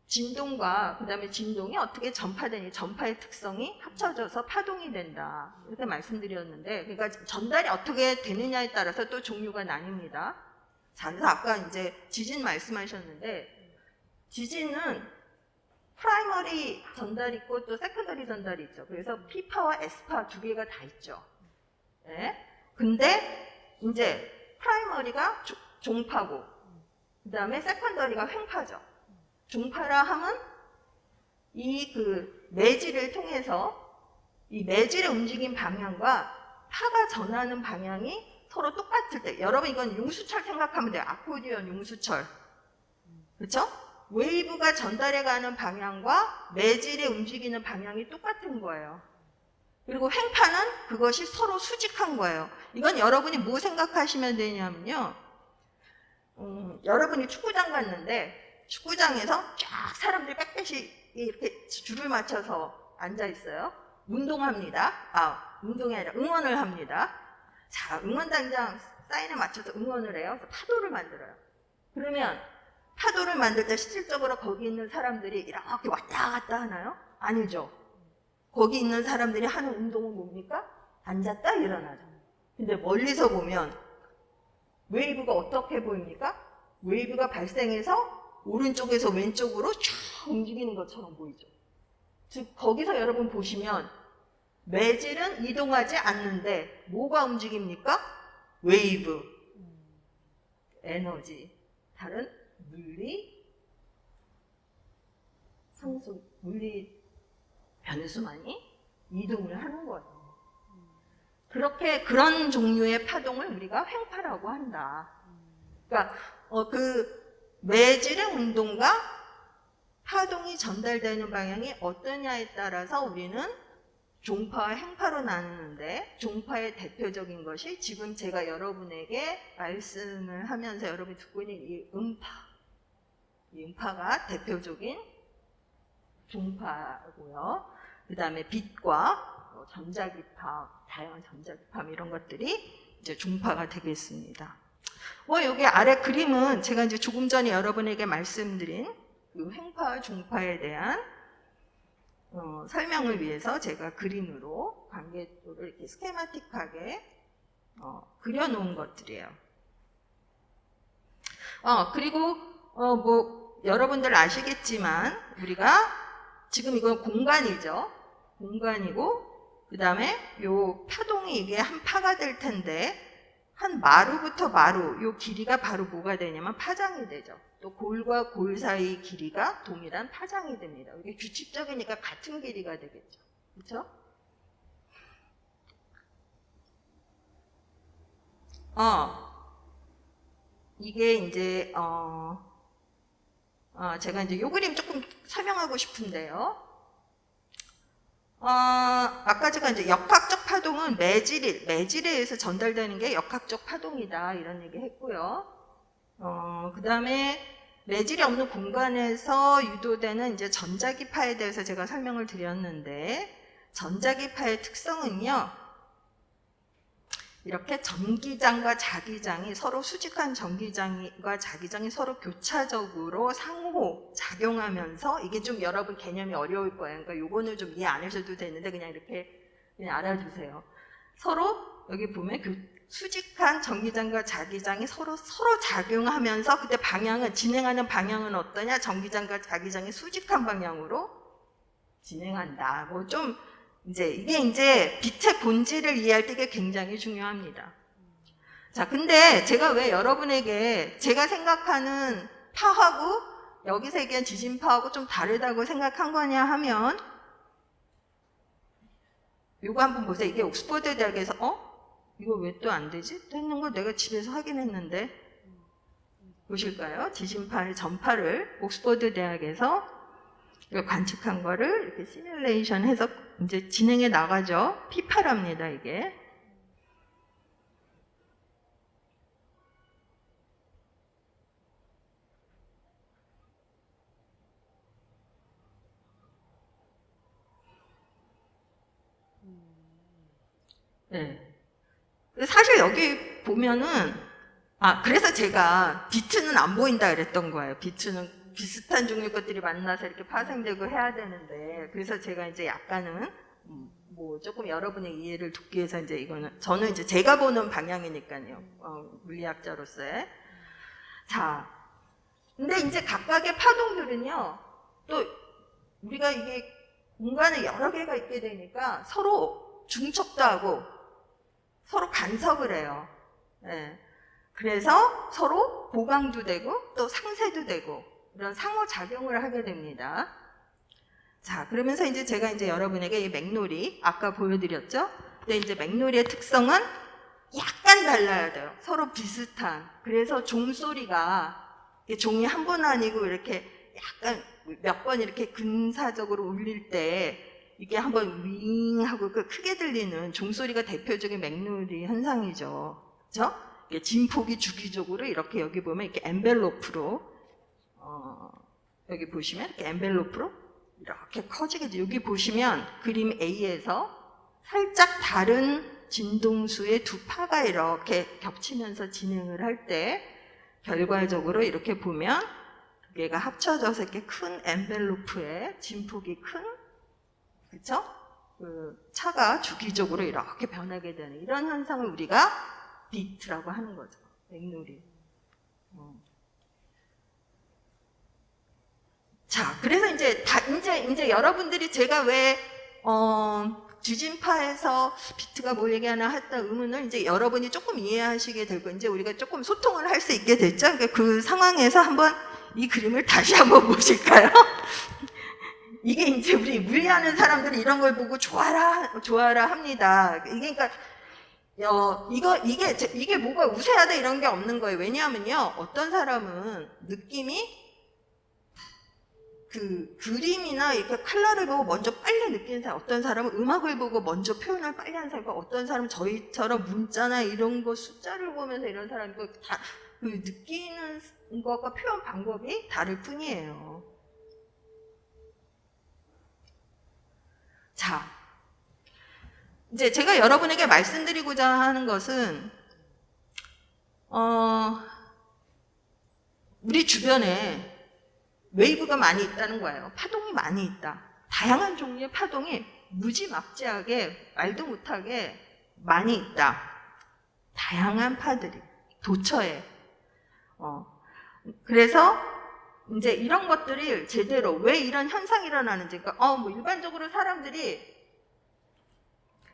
진동과 그다음에 진동이 어떻게 전파되니 전파의 특성이 합쳐져서 파동이 된다 이렇게 말씀드렸는데 그러니까 전달이 어떻게 되느냐에 따라서 또 종류가 나뉩니다. 자, 그래서 아까 이제 지진 말씀하셨는데 지진은 프라이머리 전달이 있고 또 세컨더리 전달이 있죠. 그래서 P파와 S파 두 개가 다 있죠. 네? 근데 이제 프라이머리가 종파고 그 다음에 세컨더리가 횡파죠. 종파라 함은 이 그 매질을 통해서 이 매질의 움직임 방향과 파가 전하는 방향이 서로 똑같을 때 여러분 이건 융수철 생각하면 돼요. 아코디언 융수철. 그렇죠? 웨이브가 전달해 가는 방향과 매질의 움직이는 방향이 똑같은 거예요. 그리고 횡파는 그것이 서로 수직한 거예요. 이건 여러분이 뭐 생각하시면 되냐면요. 여러분이 축구장 갔는데 축구장에서 쫙 사람들이 빽빽이 이렇게 줄을 맞춰서 앉아 있어요. 운동합니다. 운동이 아니라 응원을 합니다. 자, 응원단장 사인에 맞춰서 응원을 해요. 그래서 파도를 만들어요. 그러면 파도를 만들 때 실질적으로 거기 있는 사람들이 이렇게 왔다 갔다 하나요? 아니죠. 거기 있는 사람들이 하는 운동은 뭡니까? 앉았다 일어나죠. 근데 멀리서 보면 웨이브가 어떻게 보입니까? 웨이브가 발생해서 오른쪽에서 왼쪽으로 쫙 움직이는 것처럼 보이죠. 즉 거기서 여러분 보시면 매질은 이동하지 않는데 뭐가 움직입니까? 웨이브, 에너지, 다른 물리, 상수, 물리 변수만이 이동을 하는 거예요. 그렇게 그런 종류의 파동을 우리가 횡파라고 한다. 그러니까 그 매질의 운동과 파동이 전달되는 방향이 어떠냐에 따라서 우리는 종파와 횡파로 나누는데 종파의 대표적인 것이 지금 제가 여러분에게 말씀을 하면서 여러분이 듣고 있는 이 음파. 이 음파가 대표적인 종파고요. 그 다음에 빛과 전자기파, 다양한 전자기파 이런 것들이 이제 종파가 되겠습니다. 여기 아래 그림은 제가 이제 조금 전에 여러분에게 말씀드린 그 횡파와 종파에 대한 설명을 위해서 제가 그림으로 관계도를 이렇게 스케마틱하게 그려놓은 것들이에요. 그리고 여러분들 아시겠지만 우리가 지금 이건 공간이죠. 공간이고 그 다음에 요 파동이 이게 한 파가 될 텐데 한 마루부터 마루 요 길이가 바로 뭐가 되냐면 파장이 되죠. 또 골과 골 사이 길이가 동일한 파장이 됩니다. 이게 규칙적이니까 같은 길이가 되겠죠. 그렇죠? 이게 이제 제가 이제 요 그림 조금 설명하고 싶은데요. 아까 제가 이제 역학적 파동은 매질에 의해서 전달되는 게 역학적 파동이다 이런 얘기 했고요. 그 다음에 매질이 없는 공간에서 유도되는 이제 전자기파에 대해서 제가 설명을 드렸는데 전자기파의 특성은요. 이렇게 전기장과 자기장이 서로 수직한 전기장과 자기장이 서로 교차적으로 상호 작용하면서 이게 좀 여러분 개념이 어려울 거예요. 그러니까 요거는 좀 이해 안 하셔도 되는데 그냥 이렇게 그냥 알아두세요. 서로 여기 보면 수직한 전기장과 자기장이 서로 작용하면서 그때 방향은 진행하는 방향은 어떠냐? 전기장과 자기장이 수직한 방향으로 진행한다. 좀 이게 이제 빛의 본질을 이해할 때 이게 굉장히 중요합니다. 자, 근데 제가 왜 여러분에게 제가 생각하는 파하고 여기서 얘기한 지진파하고 좀 다르다고 생각한 거냐 하면 이거 한번 보세요. 이게 옥스퍼드 대학에서 이거 왜 또 안 되지? 또 했는 거 내가 집에서 확인했는데 보실까요? 지진파의 전파를 옥스퍼드 대학에서 관측한 거를 이렇게 시뮬레이션 해서 이제 진행해 나가죠. P파랍니다, 이게. 네. 사실 여기 보면은, 그래서 제가 비트는 안 보인다 그랬던 거예요. 비트는 비슷한 종류 것들이 만나서 이렇게 파생되고 해야 되는데, 그래서 제가 이제 약간은, 뭐 조금 여러분의 이해를 돕기 위해서 이제 이거는, 저는 이제 제가 보는 방향이니까요. 물리학자로서의. 자, 근데 이제 각각의 파동들은요, 또 우리가 이게 공간에 여러 개가 있게 되니까 서로 중첩도 하고 서로 간섭을 해요. 네. 그래서 서로 보강도 되고 또 상쇄도 되고 이런 상호작용을 하게 됩니다. 자, 그러면서 이제 제가 이제 여러분에게 이 맥놀이 아까 보여드렸죠? 근데 이제 맥놀이의 특성은 약간 달라야 돼요. 서로 비슷한. 그래서 종소리가 종이 한 번 아니고 이렇게 약간 몇 번 이렇게 근사적으로 울릴 때 이게 한번 윙 하고 그 크게 들리는 종소리가 대표적인 맥놀이 현상이죠. 그렇죠? 진폭이 주기적으로 이렇게 여기 보면 이렇게 엔벨로프로 여기 보시면 이렇게 엔벨로프로 이렇게 커지게 돼요. 여기 보시면 그림 A에서 살짝 다른 진동수의 두 파가 이렇게 겹치면서 진행을 할 때 결과적으로 이렇게 보면 두 개가 합쳐져서 이렇게 큰 엔벨로프에 진폭이 큰, 그쵸? 그 차가 주기적으로 이렇게 변하게 되는 이런 현상을 우리가 비트라고 하는 거죠. 맥놀이. 자, 그래서 이제 여러분들이 제가 왜 주진파에서 비트가 뭘 얘기하나 했던 의문을 이제 여러분이 조금 이해하시게 될 거예요. 이제 우리가 조금 소통을 할 수 있게 됐죠. 그러니까 그 상황에서 한번 이 그림을 다시 한번 보실까요? 이게 이제 우리 물리하는 사람들이 이런 걸 보고 좋아라 합니다. 이게 그러니까 이게 뭐가 우세하다 이런 게 없는 거예요. 왜냐하면요, 어떤 사람은 느낌이 그 그림이나 이렇게 컬러를 보고 먼저 빨리 느끼는 사람, 어떤 사람은 음악을 보고 먼저 표현을 빨리 하는 사람, 어떤 사람은 저희처럼 문자나 이런 거 숫자를 보면서 이런 사람이고 다 그 느끼는 것과 표현 방법이 다를 뿐이에요. 자, 이제 제가 여러분에게 말씀드리고자 하는 것은 우리 주변에 웨이브가 많이 있다는 거예요. 파동이 많이 있다. 다양한 종류의 파동이 무지막지하게 말도 못하게 많이 있다. 다양한 파들이 도처에. 그래서 이제 이런 것들이 제대로 왜 이런 현상이 일어나는지, 그러니까 뭐 일반적으로 사람들이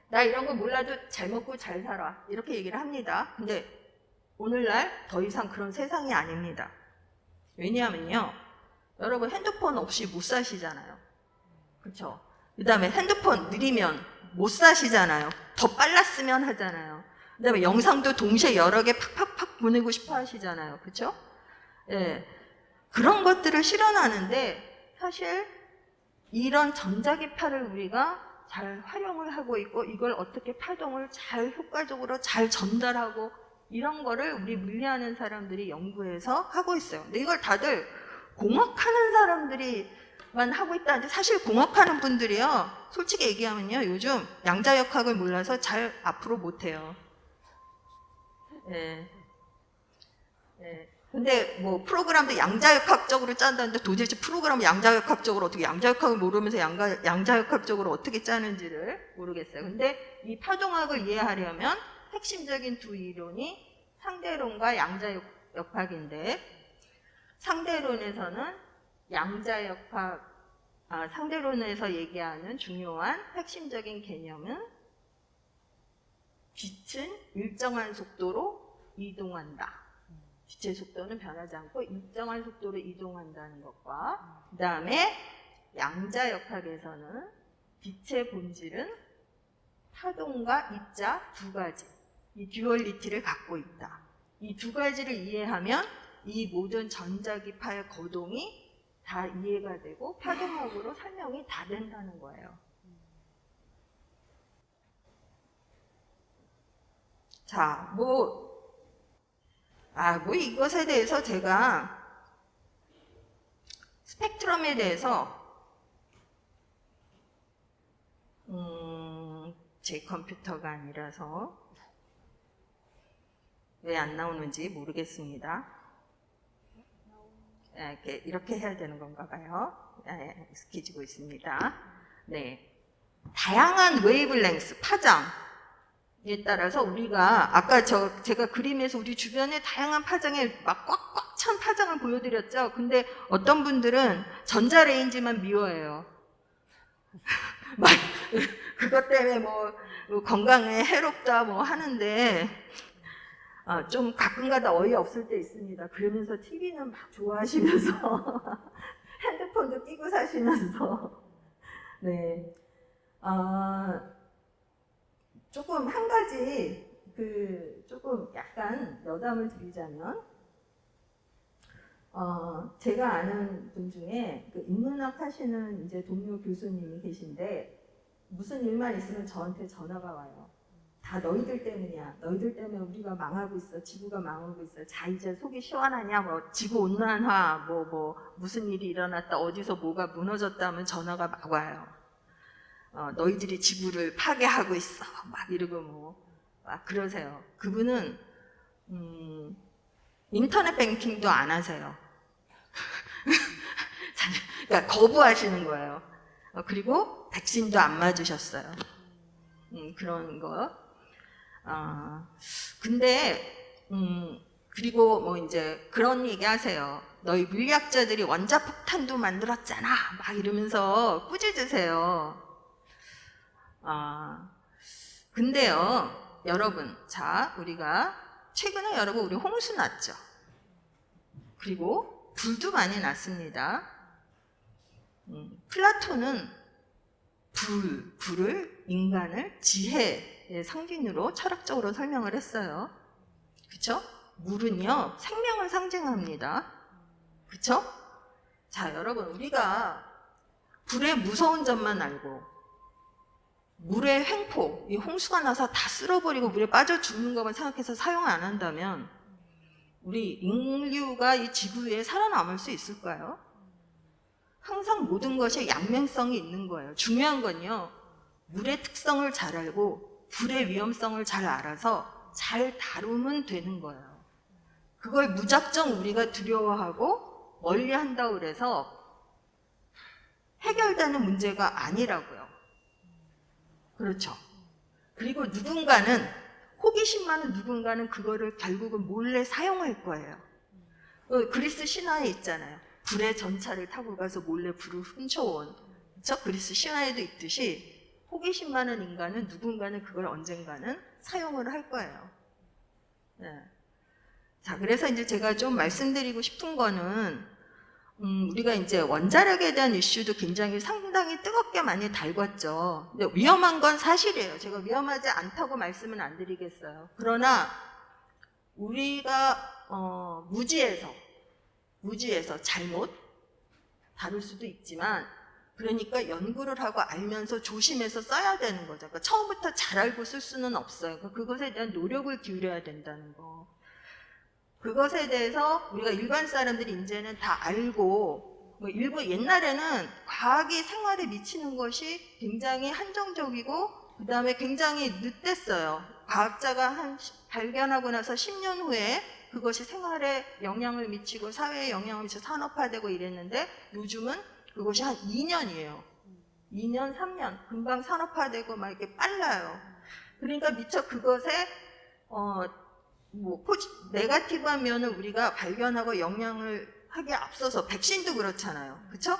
나 이런 거 몰라도 잘 먹고 잘 살아 이렇게 얘기를 합니다. 근데 오늘날 더 이상 그런 세상이 아닙니다. 왜냐하면요, 여러분 핸드폰 없이 못 사시잖아요. 그렇죠? 그 다음에 핸드폰 느리면 못 사시잖아요. 더 빨랐으면 하잖아요. 그 다음에 영상도 동시에 여러 개 팍팍팍 보내고 싶어 하시잖아요. 그렇죠? 예. 그런 것들을 실현하는데 사실 이런 전자기파를 우리가 잘 활용을 하고 있고 이걸 어떻게 파동을 잘 효과적으로 잘 전달하고 이런 거를 우리 물리하는 사람들이 연구해서 하고 있어요. 근데 이걸 다들 공학하는 사람들이만 하고 있다는데 사실 공학하는 분들이요, 솔직히 얘기하면요, 요즘 양자역학을 몰라서 잘 앞으로 못해요. 예. 예. 근데 뭐 프로그램도 양자역학적으로 짠다는데 도대체 프로그램을 양자역학적으로 어떻게, 양자역학을 모르면서 양자역학적으로 어떻게 짜는지를 모르겠어요. 근데 이 파동학을 이해하려면 핵심적인 두 이론이 상대론과 양자역학인데, 상대론에서는 상대론에서 얘기하는 중요한 핵심적인 개념은 빛은 일정한 속도로 이동한다. 빛의 속도는 변하지 않고 일정한 속도로 이동한다는 것과, 그 다음에 양자역학에서는 빛의 본질은 파동과 입자 두 가지, 이 듀얼리티를 갖고 있다. 이 두 가지를 이해하면 이 모든 전자기파의 거동이 다 이해가 되고 파동학으로 설명이 다 된다는 거예요. 자, 이것에 대해서 제가 스펙트럼에 대해서 제 컴퓨터가 아니라서 왜 안 나오는지 모르겠습니다. 이렇게 해야 되는 건가 봐요. 익숙해지고 있습니다. 네. 다양한 웨이블랭스, 파장에 따라서 우리가 아까 제가 그림에서 우리 주변에 다양한 파장에 막 꽉꽉 찬 파장을 보여드렸죠. 근데 어떤 분들은 전자레인지만 미워해요. 막 그것 때문에 뭐 건강에 해롭다 뭐 하는데 좀 가끔가다 어이없을 때 있습니다. 그러면서 TV는 막 좋아하시면서 핸드폰도 끼고 사시면서 네. 조금 한 가지 조금 약간 여담을 드리자면 제가 아는 분 중에 인문학 하시는 이제 동료 교수님이 계신데 무슨 일만 있으면 저한테 전화가 와요. 다 너희들 때문이야. 너희들 때문에 우리가 망하고 있어. 지구가 망하고 있어. 자 이제 속이 시원하냐? 뭐 지구 온난화 뭐 무슨 일이 일어났다. 어디서 뭐가 무너졌다 하면 전화가 막 와요. 너희들이 지구를 파괴하고 있어. 막 이러고 막 그러세요. 그분은 인터넷 뱅킹도 안 하세요. 그러니까 거부하시는 거예요. 그리고 백신도 안 맞으셨어요. 그런 거. 근데 그리고 뭐 이제 그런 얘기 하세요. 너희 물리학자들이 원자폭탄도 만들었잖아. 막 이러면서 꾸짖으세요. 근데요, 여러분, 자, 우리가 최근에 여러분 우리 홍수 났죠. 그리고 불도 많이 났습니다. 플라톤은 불을 인간을 지혜의 상징으로 철학적으로 설명을 했어요. 그쵸? 물은요, 생명을 상징합니다. 그쵸? 자, 여러분, 우리가 불의 무서운 점만 알고, 물의 횡포, 이 홍수가 나서 다 쓸어버리고 물에 빠져 죽는 것만 생각해서 사용 안 한다면, 우리 인류가 이 지구 위에 살아남을 수 있을까요? 항상 모든 것이 양면성이 있는 거예요. 중요한 건요, 물의 특성을 잘 알고 불의 위험성을 잘 알아서 잘 다루면 되는 거예요. 그걸 무작정 우리가 두려워하고 멀리 한다고 그래서 해결되는 문제가 아니라고요. 그렇죠. 그리고 누군가는, 호기심 많은 누군가는 그거를 결국은 몰래 사용할 거예요. 그리스 신화에 있잖아요. 불의 전차를 타고 가서 몰래 불을 훔쳐온, 그렇죠? 그리스 신화에도 있듯이 호기심 많은 인간은 누군가는 그걸 언젠가는 사용을 할 거예요. 네. 자, 그래서 이제 제가 좀 말씀드리고 싶은 거는 우리가 이제 원자력에 대한 이슈도 굉장히 상당히 뜨겁게 많이 달궜죠. 근데 위험한 건 사실이에요. 제가 위험하지 않다고 말씀은 안 드리겠어요. 그러나 우리가 무지해서 잘못 다룰 수도 있지만, 그러니까 연구를 하고 알면서 조심해서 써야 되는 거죠. 그러니까 처음부터 잘 알고 쓸 수는 없어요. 그러니까 그것에 대한 노력을 기울여야 된다는 거. 그것에 대해서 우리가 일반 사람들이 이제는 다 알고, 뭐 일부 옛날에는 과학이 생활에 미치는 것이 굉장히 한정적이고 그 다음에 굉장히 늦댔어요. 과학자가 발견하고 나서 10년 후에 그것이 생활에 영향을 미치고 사회에 영향을 미치고 산업화되고 이랬는데, 요즘은 그것이 한 2년이에요. 2년, 3년 금방 산업화되고 막 이렇게 빨라요. 그러니까 미처 그것에 네거티브한 면을 우리가 발견하고 영향을 하기에 앞서서, 백신도 그렇잖아요. 그렇죠?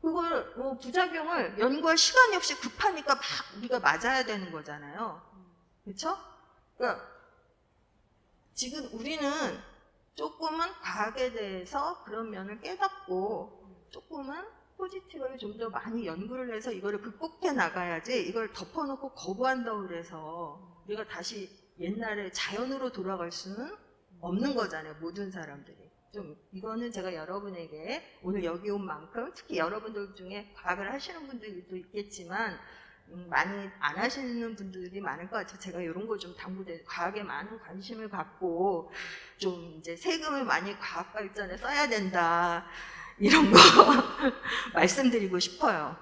그걸 부작용을 연구할 시간이 없이 급하니까 막 우리가 맞아야 되는 거잖아요. 그렇죠? 그러니까 지금 우리는 조금은 과학에 대해서 그런 면을 깨닫고 조금은 포지티브하게 좀 더 많이 연구를 해서 이거를 극복해 나가야지, 이걸 덮어놓고 거부한다고 그래서 우리가 다시 옛날에 자연으로 돌아갈 수는 없는 거잖아요. 모든 사람들이. 좀 이거는 제가 여러분에게 오늘 여기 온 만큼, 특히 여러분들 중에 과학을 하시는 분들도 있겠지만 많이 안 하시는 분들이 많을 것 같아요. 제가 이런 거 좀 당부드려요. 과학에 많은 관심을 갖고 좀 이제 세금을 많이 과학 발전에 써야 된다, 이런 거 말씀드리고 싶어요.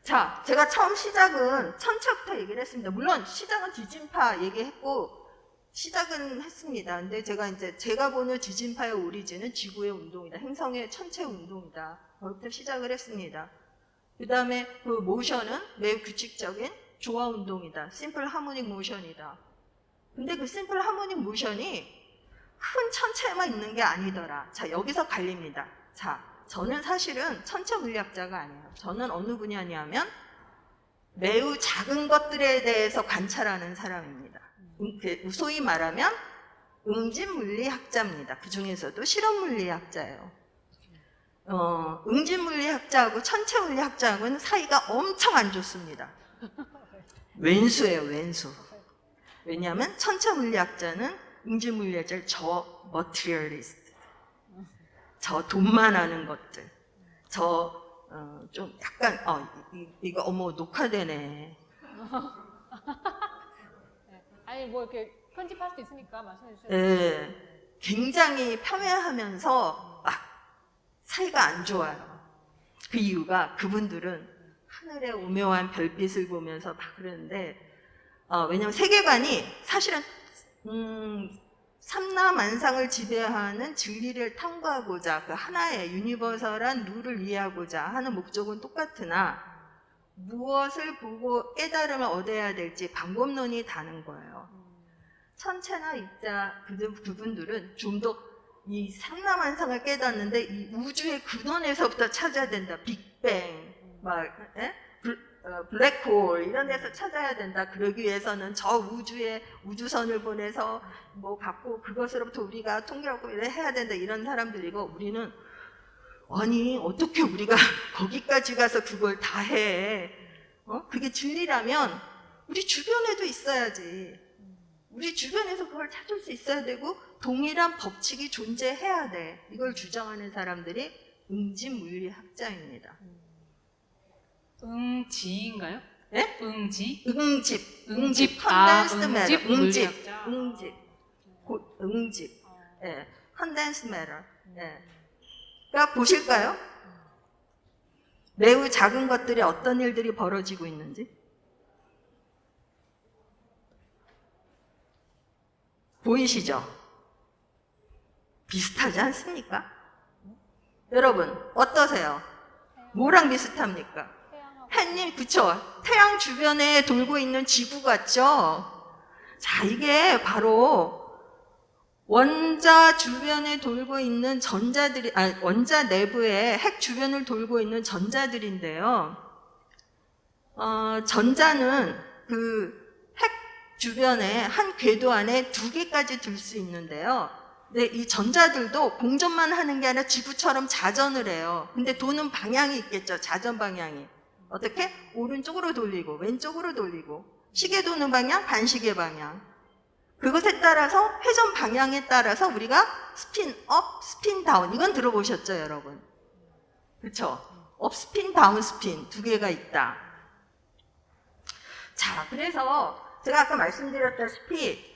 자, 제가 처음 시작은 천체부터 얘기를 했습니다. 물론 시작은 뒤진파 얘기했고, 시작은 했습니다. 근데 제가 보는 지진파의 오리진은 지구의 운동이다. 행성의 천체 운동이다. 그렇게 시작을 했습니다. 그 다음에 그 모션은 매우 규칙적인 조화 운동이다. 심플 하모닉 모션이다. 근데 그 심플 하모닉 모션이 큰 천체에만 있는 게 아니더라. 자, 여기서 갈립니다. 자, 저는 사실은 천체 물리학자가 아니에요. 저는 어느 분야냐면 매우 작은 것들에 대해서 관찰하는 사람입니다. 소위 말하면 응집 물리학자입니다. 그 중에서도 실험 물리학자예요. 응집 물리학자하고 천체 물리학자하고는 사이가 엄청 안 좋습니다. 왼수예요, 왼수. 왜냐하면 천체 물리학자는 응집 물리학자를 저 머티리얼리스트, 저 돈만 아는 것들, 좀 약간 이거 어머 녹화되네. 아니 뭐 이렇게 편집할 수도 있으니까 말씀해 주세요. 네, 굉장히 폄훼하면서 막 사이가 안 좋아요. 그 이유가 그분들은 하늘의 오묘한 별빛을 보면서 막 그러는데 왜냐면 세계관이 사실은 삼라만상을 지배하는 진리를 탐구하고자 그 하나의 유니버설한 룰을 이해하고자 하는 목적은 똑같으나 무엇을 보고 깨달음을 얻어야 될지 방법론이 다른 거예요. 천체나 입자 그분들은 좀 더 이 삼라만상을 깨닫는데 이 우주의 근원에서부터 찾아야 된다. 빅뱅, 블랙홀 이런 데서 찾아야 된다. 그러기 위해서는 저 우주에 우주선을 보내서 뭐 갖고 그것으로부터 우리가 통계하고 해야 된다. 이런 사람들이고 우리는 아니 어떻게 우리가 거기까지 가서 그걸 다 해? 그게 진리라면 우리 주변에도 있어야지. 우리 주변에서 그걸 찾을 수 있어야 되고 동일한 법칙이 존재해야 돼. 이걸 주장하는 사람들이 응집 물리학자입니다. 응지인가요? 네? 응지? 응집. 컨덴스드 matter. 물리학자. 응집. 예. 컨덴스드 매터. 예. 그러니까 보실까요? 매우 작은 것들이 어떤 일들이 벌어지고 있는지. 보이시죠? 비슷하지 않습니까? 여러분 어떠세요? 뭐랑 비슷합니까? 햇님 그쵸? 태양 주변에 돌고 있는 지구 같죠? 자, 이게 바로 원자 주변에 돌고 있는 원자 내부에 핵 주변을 돌고 있는 전자들인데요. 전자는 그 핵 주변에 한 궤도 안에 2개까지 들 수 있는데요. 근데 이 전자들도 공전만 하는 게 아니라 지구처럼 자전을 해요. 근데 도는 방향이 있겠죠. 자전 방향이. 어떻게? 오른쪽으로 돌리고 왼쪽으로 돌리고 시계 도는 방향, 반시계 방향. 그것에 따라서 회전 방향에 따라서 우리가 스핀 업, 스핀 다운 이건 들어보셨죠, 여러분? 그렇죠? 업 스핀, 다운 스핀 2개가 있다. 자, 그래서 제가 아까 말씀드렸다시피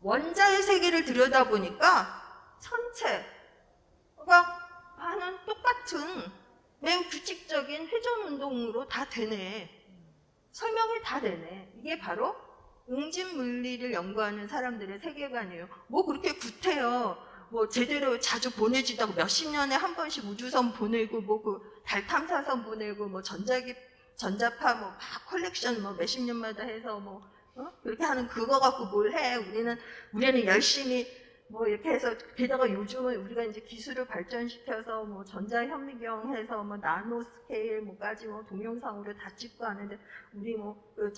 원자의 세계를 들여다보니까 천체가 하는 똑같은 매우 규칙적인 회전 운동으로 다 되네. 설명이 다 되네. 이게 바로 응집 물리를 연구하는 사람들의 세계관이에요. 뭐 그렇게 구태여. 뭐 제대로 자주 보내지도 않고 몇십 년에 한 번씩 우주선 보내고 뭐 그 달 탐사선 보내고 뭐 전자파 뭐 막 컬렉션 뭐 몇십 년마다 해서 뭐 그렇게 하는 그거 갖고 뭘 해. 우리는 열심히 뭐 이렇게 해서 게다가 요즘은 우리가 이제 기술을 발전시켜서 뭐 전자현미경 해서 뭐 나노 스케일 뭐까지 뭐 동영상으로 다 찍고 하는데 우리 뭐 그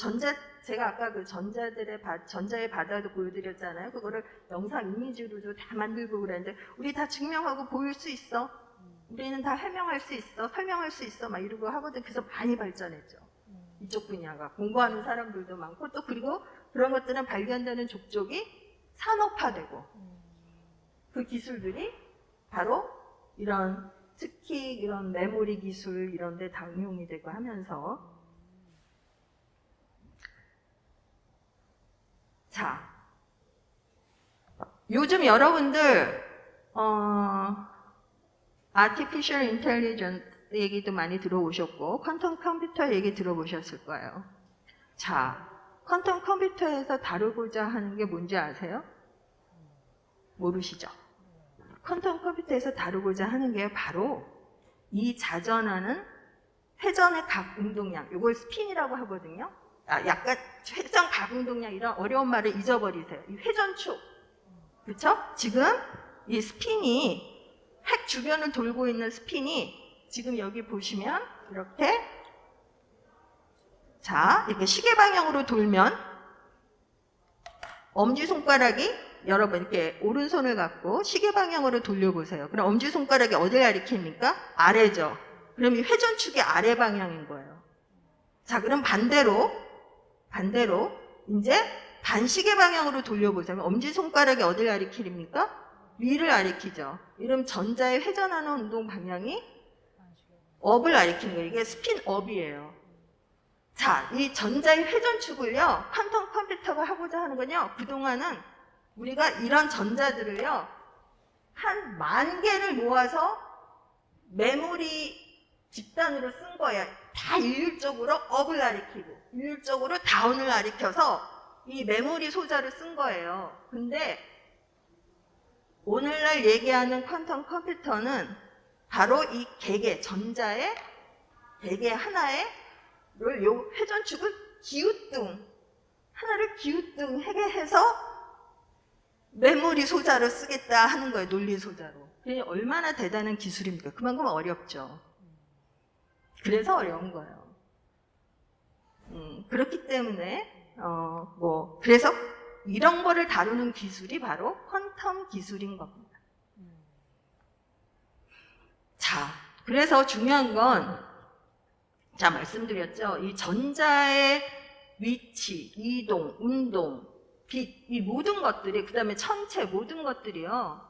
제가 아까 그 전자의 바다도 보여드렸잖아요. 그거를 영상 이미지로도 다 만들고 그랬는데 우리 다 증명하고 보일 수 있어. 우리는 다 해명할 수 있어. 설명할 수 있어. 막 이러고 하거든. 그래서 많이 발전했죠. 이쪽 분야가 공부하는 사람들도 많고 또 그리고 그런 것들은 발견되는 족족이 산업화되고 그 기술들이 바로 이런 특히 이런 메모리 기술 이런 데 당용이 되고 하면서 자 요즘 여러분들 Artificial Intelligence 얘기도 많이 들어오셨고 퀀텀 컴퓨터 얘기 들어보셨을 거예요. 자, 퀀텀 컴퓨터에서 다루고자 하는 게 뭔지 아세요? 모르시죠? 퀀텀 컴퓨터에서 다루고자 하는 게 바로 이 자전하는 회전의 각 운동량, 이걸 스핀이라고 하거든요. 약간 회전 각 운동량 이런 어려운 말을 잊어버리세요. 이 회전축, 그렇죠? 지금 이 스핀이 핵 주변을 돌고 있는 스핀이 지금 여기 보시면 이렇게 자 이렇게 시계 방향으로 돌면 엄지손가락이 여러분 이렇게 오른손을 갖고 시계 방향으로 돌려보세요. 그럼 엄지손가락이 어디를 가리킵니까? 아래죠. 그럼 이 회전축이 아래 방향인 거예요. 자, 그럼 반대로 이제 반시계 방향으로 돌려보세요. 엄지손가락이 어디를 가리킵니까? 위를 가리키죠. 이러면 전자의 회전하는 운동 방향이 업을 가리키는 거예요. 이게 스핀업이에요. 자, 이 전자의 회전축을요, 퀀텀 컴퓨터가 하고자 하는 건요, 그동안은 우리가 이런 전자들을요, 한 10,000개를 모아서 메모리 집단으로 쓴 거예요. 다 일률적으로 업을 가리키고, 일률적으로 다운을 가리켜서 이 메모리 소자를 쓴 거예요. 근데 오늘날 얘기하는 퀀텀 컴퓨터는 바로 이 개개, 전자의 개개 하나에 요 회전축을 하나를 기우뚱하게 해서 메모리 소자로 쓰겠다 하는 거예요. 논리 소자로. 그게 얼마나 대단한 기술입니까? 그만큼 어렵죠. 그래서 어려운 거예요. 그렇기 때문에 그래서 이런 거를 다루는 기술이 바로 퀀텀 기술인 겁니다. 자, 그래서 중요한 건 자, 말씀드렸죠. 이 전자의 위치, 이동, 운동, 빛, 이 모든 것들이, 그 다음에 천체, 모든 것들이요.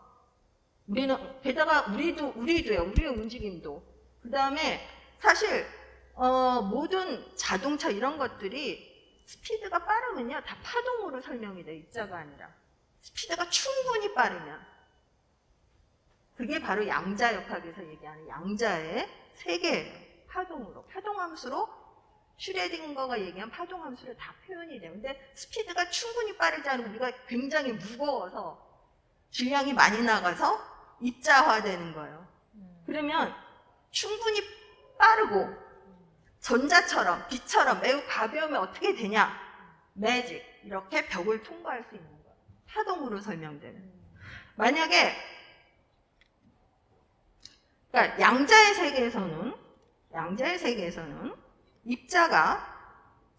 게다가 우리도요, 우리의 움직임도. 그 다음에 사실, 모든 자동차 이런 것들이 스피드가 빠르면요, 다 파동으로 설명이 돼요. 입자가 아니라. 스피드가 충분히 빠르면. 그게 바로 양자역학에서 얘기하는 양자의 세계예요. 파동으로, 파동함수로 슈레딩거가 얘기한 파동함수로 다 표현이 돼요. 근데 스피드가 충분히 빠르지 않으면 우리가 굉장히 무거워서 질량이 많이 나가서 입자화되는 거예요. 그러면 충분히 빠르고 전자처럼 빛처럼 매우 가벼우면 어떻게 되냐? 매직 이렇게 벽을 통과할 수 있는 거예요. 파동으로 설명되는. 만약에 그러니까 양자의 세계에서는 입자가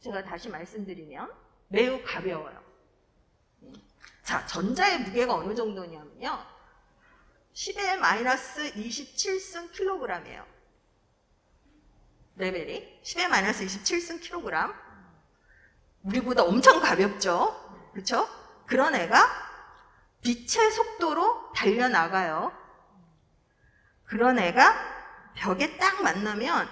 제가 다시 말씀드리면 매우 가벼워요. 자, 전자의 무게가 어느 정도냐면요. 10의 마이너스 27승 킬로그램이에요. 레벨이 10의 마이너스 27승 킬로그램. 우리보다 엄청 가볍죠? 그렇죠? 그런 애가 빛의 속도로 달려나가요. 그런 애가 벽에 딱 만나면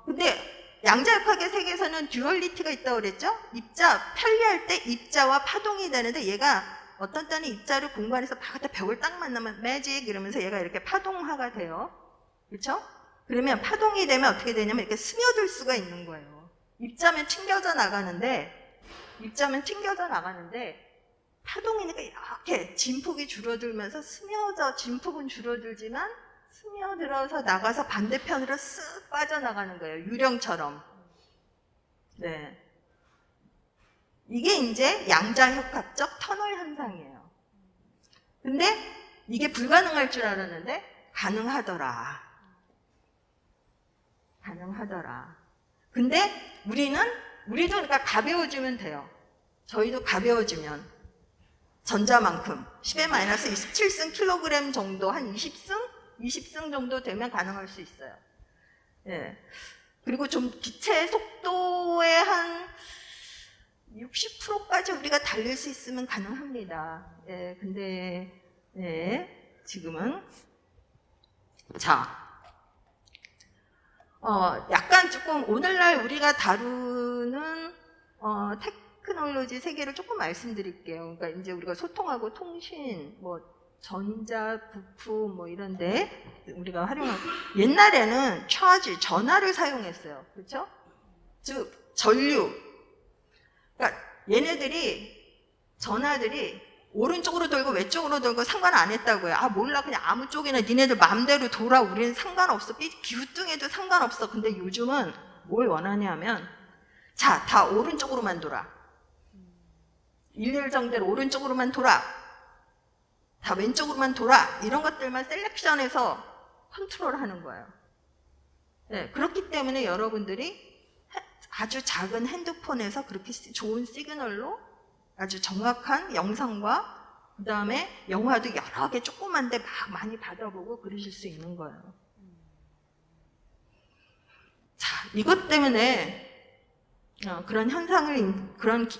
근데 양자역학의 세계에서는 듀얼리티가 있다고 그랬죠? 입자, 편리할 때 입자와 파동이 되는데 얘가 어떤 때는 입자를 공간에서 바깥에 벽을 딱 만나면 매직 이러면서 얘가 이렇게 파동화가 돼요. 그렇죠? 그러면 파동이 되면 어떻게 되냐면 이렇게 스며들 수가 있는 거예요. 입자면 튕겨져 나가는데 파동이니까 이렇게 진폭이 줄어들면서 진폭은 줄어들지만 스며들어서 나가서 반대편으로 쓱 빠져나가는 거예요. 유령처럼. 네. 이게 이제 양자역학적 터널 현상이에요. 근데 이게 불가능할 줄 알았는데 가능하더라. 근데 우리도 그러니까 가벼워지면 돼요. 저희도 가벼워지면 전자만큼 10의 마이너스 27승 킬로그램 정도 한 20승 정도 되면 가능할 수 있어요. 예. 그리고 좀 기체의 속도의 한 60%까지 우리가 달릴 수 있으면 가능합니다. 예, 근데 지금은 자, 약간 조금 오늘날 우리가 다루는 테크놀로지 세계를 조금 말씀드릴게요. 그러니까 이제 우리가 소통하고 통신, 전자, 부품 이런데 우리가 활용하고 옛날에는 전화를 사용했어요. 그렇죠? 즉 전류, 그러니까 얘네들이 전하들이 오른쪽으로 돌고 왼쪽으로 돌고 상관 안 했다고요. 아 몰라 그냥 아무 쪽이나 니네들 마음대로 돌아 우리는 상관없어. 기후등에도 상관없어. 근데 요즘은 뭘 원하냐면 자 다 오른쪽으로만 돌아. 일렬정대로 오른쪽으로만 돌아. 다 왼쪽으로만 돌아. 이런 것들만 셀렉션해서 컨트롤하는 거예요. 네, 그렇기 때문에 여러분들이 아주 작은 핸드폰에서 그렇게 좋은 시그널로 아주 정확한 영상과 그 다음에 영화도 여러 개 조그만데 막 많이 받아보고 그러실 수 있는 거예요. 자, 이것 때문에 그런 현상을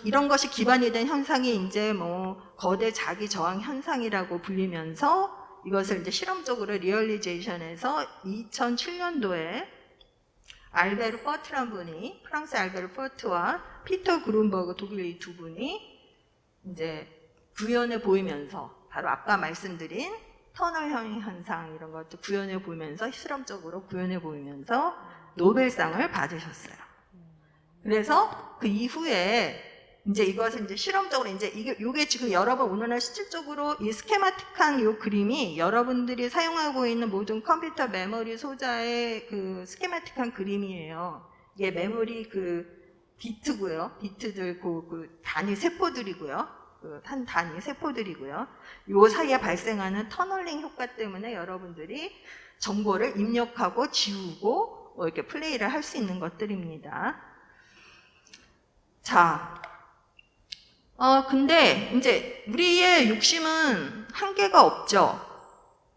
이런 것이 기반이 된 현상이 이제 뭐 거대 자기 저항 현상이라고 불리면서 이것을 이제 실험적으로 리얼리제이션해서 2007년도에 알베르 퍼트란 분이 프랑스 알베르 퍼트와 피터 그룬버그 독일 이 두 분이 이제 구현해 보이면서 바로 아까 말씀드린 터널 현상 이런 것도 구현해 보이면서 실험적으로 구현해 보이면서 노벨상을 받으셨어요. 그래서 그 이후에 이제 이것을 이제 실험적으로 이제 이게 지금 여러분 오늘날 실질적으로 이 스케마틱한 이 그림이 여러분들이 사용하고 있는 모든 컴퓨터 메모리 소자의 그 스케마틱한 그림이에요. 이게 메모리 그 비트고요. 비트들 그 단위 세포들이고요. 그 한 단위 세포들이고요. 요 사이에 발생하는 터널링 효과 때문에 여러분들이 정보를 입력하고 지우고 뭐 이렇게 플레이를 할 수 있는 것들입니다. 자, 근데 이제 우리의 욕심은 한계가 없죠.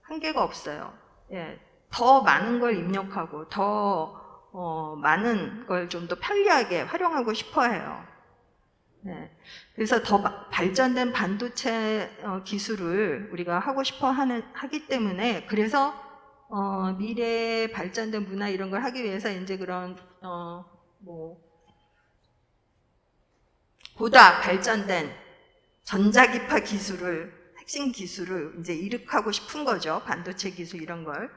한계가 없어요. 예, 더 많은 걸 입력하고 더 많은 걸 좀 더 편리하게 활용하고 싶어 해요. 네, 그래서 더 발전된 반도체 기술을 우리가 하고 싶어 하기 때문에 그래서 미래 발전된 문화 이런 걸 하기 위해서 이제 그런 보다 발전된 전자기파 기술을 핵심 기술을 이제 이룩하고 싶은 거죠. 반도체 기술 이런 걸.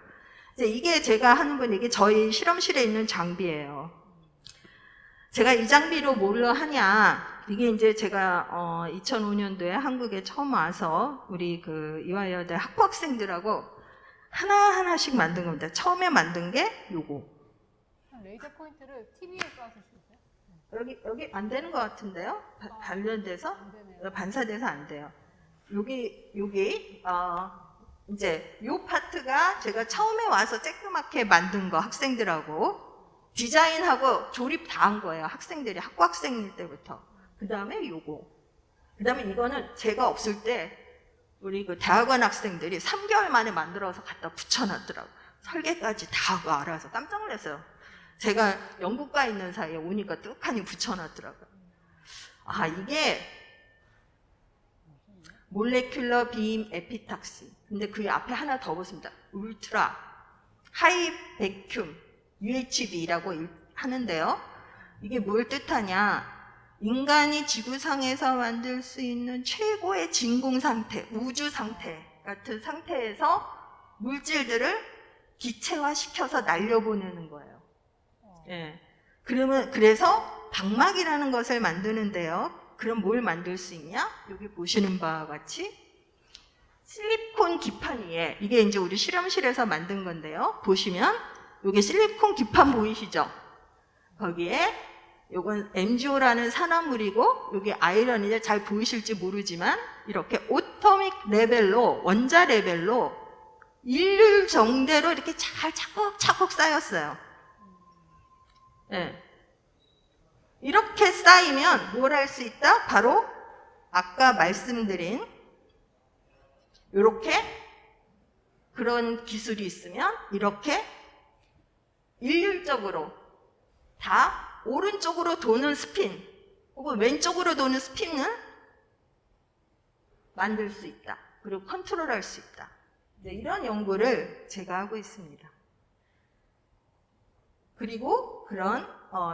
이제 이게 제가 하는 건 이게 저희 실험실에 있는 장비예요. 제가 이 장비로 뭘 하냐? 이게 이제 제가 2005년도에 한국에 처음 와서 우리 그 이화여대 학부학생들하고 하나하나씩 만든 겁니다. 처음에 만든 게 요거. 레이저 포인트를 TV에 쏴서 주세요. 여기 안 되는 것 같은데요? 관련돼서? 안 되네요. 반사돼서 안 돼요. 여기 이제 요 파트가 제가 처음에 와서 쬐끄맣게 만든 거 학생들하고 디자인하고 조립 다 한 거예요. 학생들이 학부학생일 때부터. 그 다음에 요거. 그 다음에 이거는 제가 없을 때 우리 그 대학원 학생들이 3개월 만에 만들어서 갖다 붙여놨더라고요. 설계까지 다 하고 알아서 깜짝 놀랐어요. 제가 영국가 있는 사이에 오니까 뚝하니 붙여놨더라고요. 아, 이게 몰레큘러 빔 에피탁시. 근데 그 앞에 하나 더 붙습니다. 울트라 하이 베큐um UHB라고 하는데요. 이게 뭘 뜻하냐? 인간이 지구상에서 만들 수 있는 최고의 진공 상태, 우주 상태 같은 상태에서 물질들을 기체화시켜서 날려보내는 거예요. 예. 그래서 방막이라는 것을 만드는데요. 그럼 뭘 만들 수 있냐? 여기 보시는 바와 같이 실리콘 기판 위에, 이게 이제 우리 실험실에서 만든 건데요. 보시면 여기 실리콘 기판 보이시죠? 거기에 요건 MgO라는 산화물이고 여기 아이런이 잘 보이실지 모르지만 이렇게 오토믹 레벨로, 원자 레벨로 일률 정대로 이렇게 잘 차곡차곡 쌓였어요. 네. 이렇게 쌓이면 뭘 할 수 있다? 바로 아까 말씀드린 이렇게 그런 기술이 있으면 이렇게 일률적으로 다 오른쪽으로 도는 스핀 혹은 왼쪽으로 도는 스핀은 만들 수 있다. 그리고 컨트롤할 수 있다. 이런 연구를 제가 하고 있습니다. 그리고 그런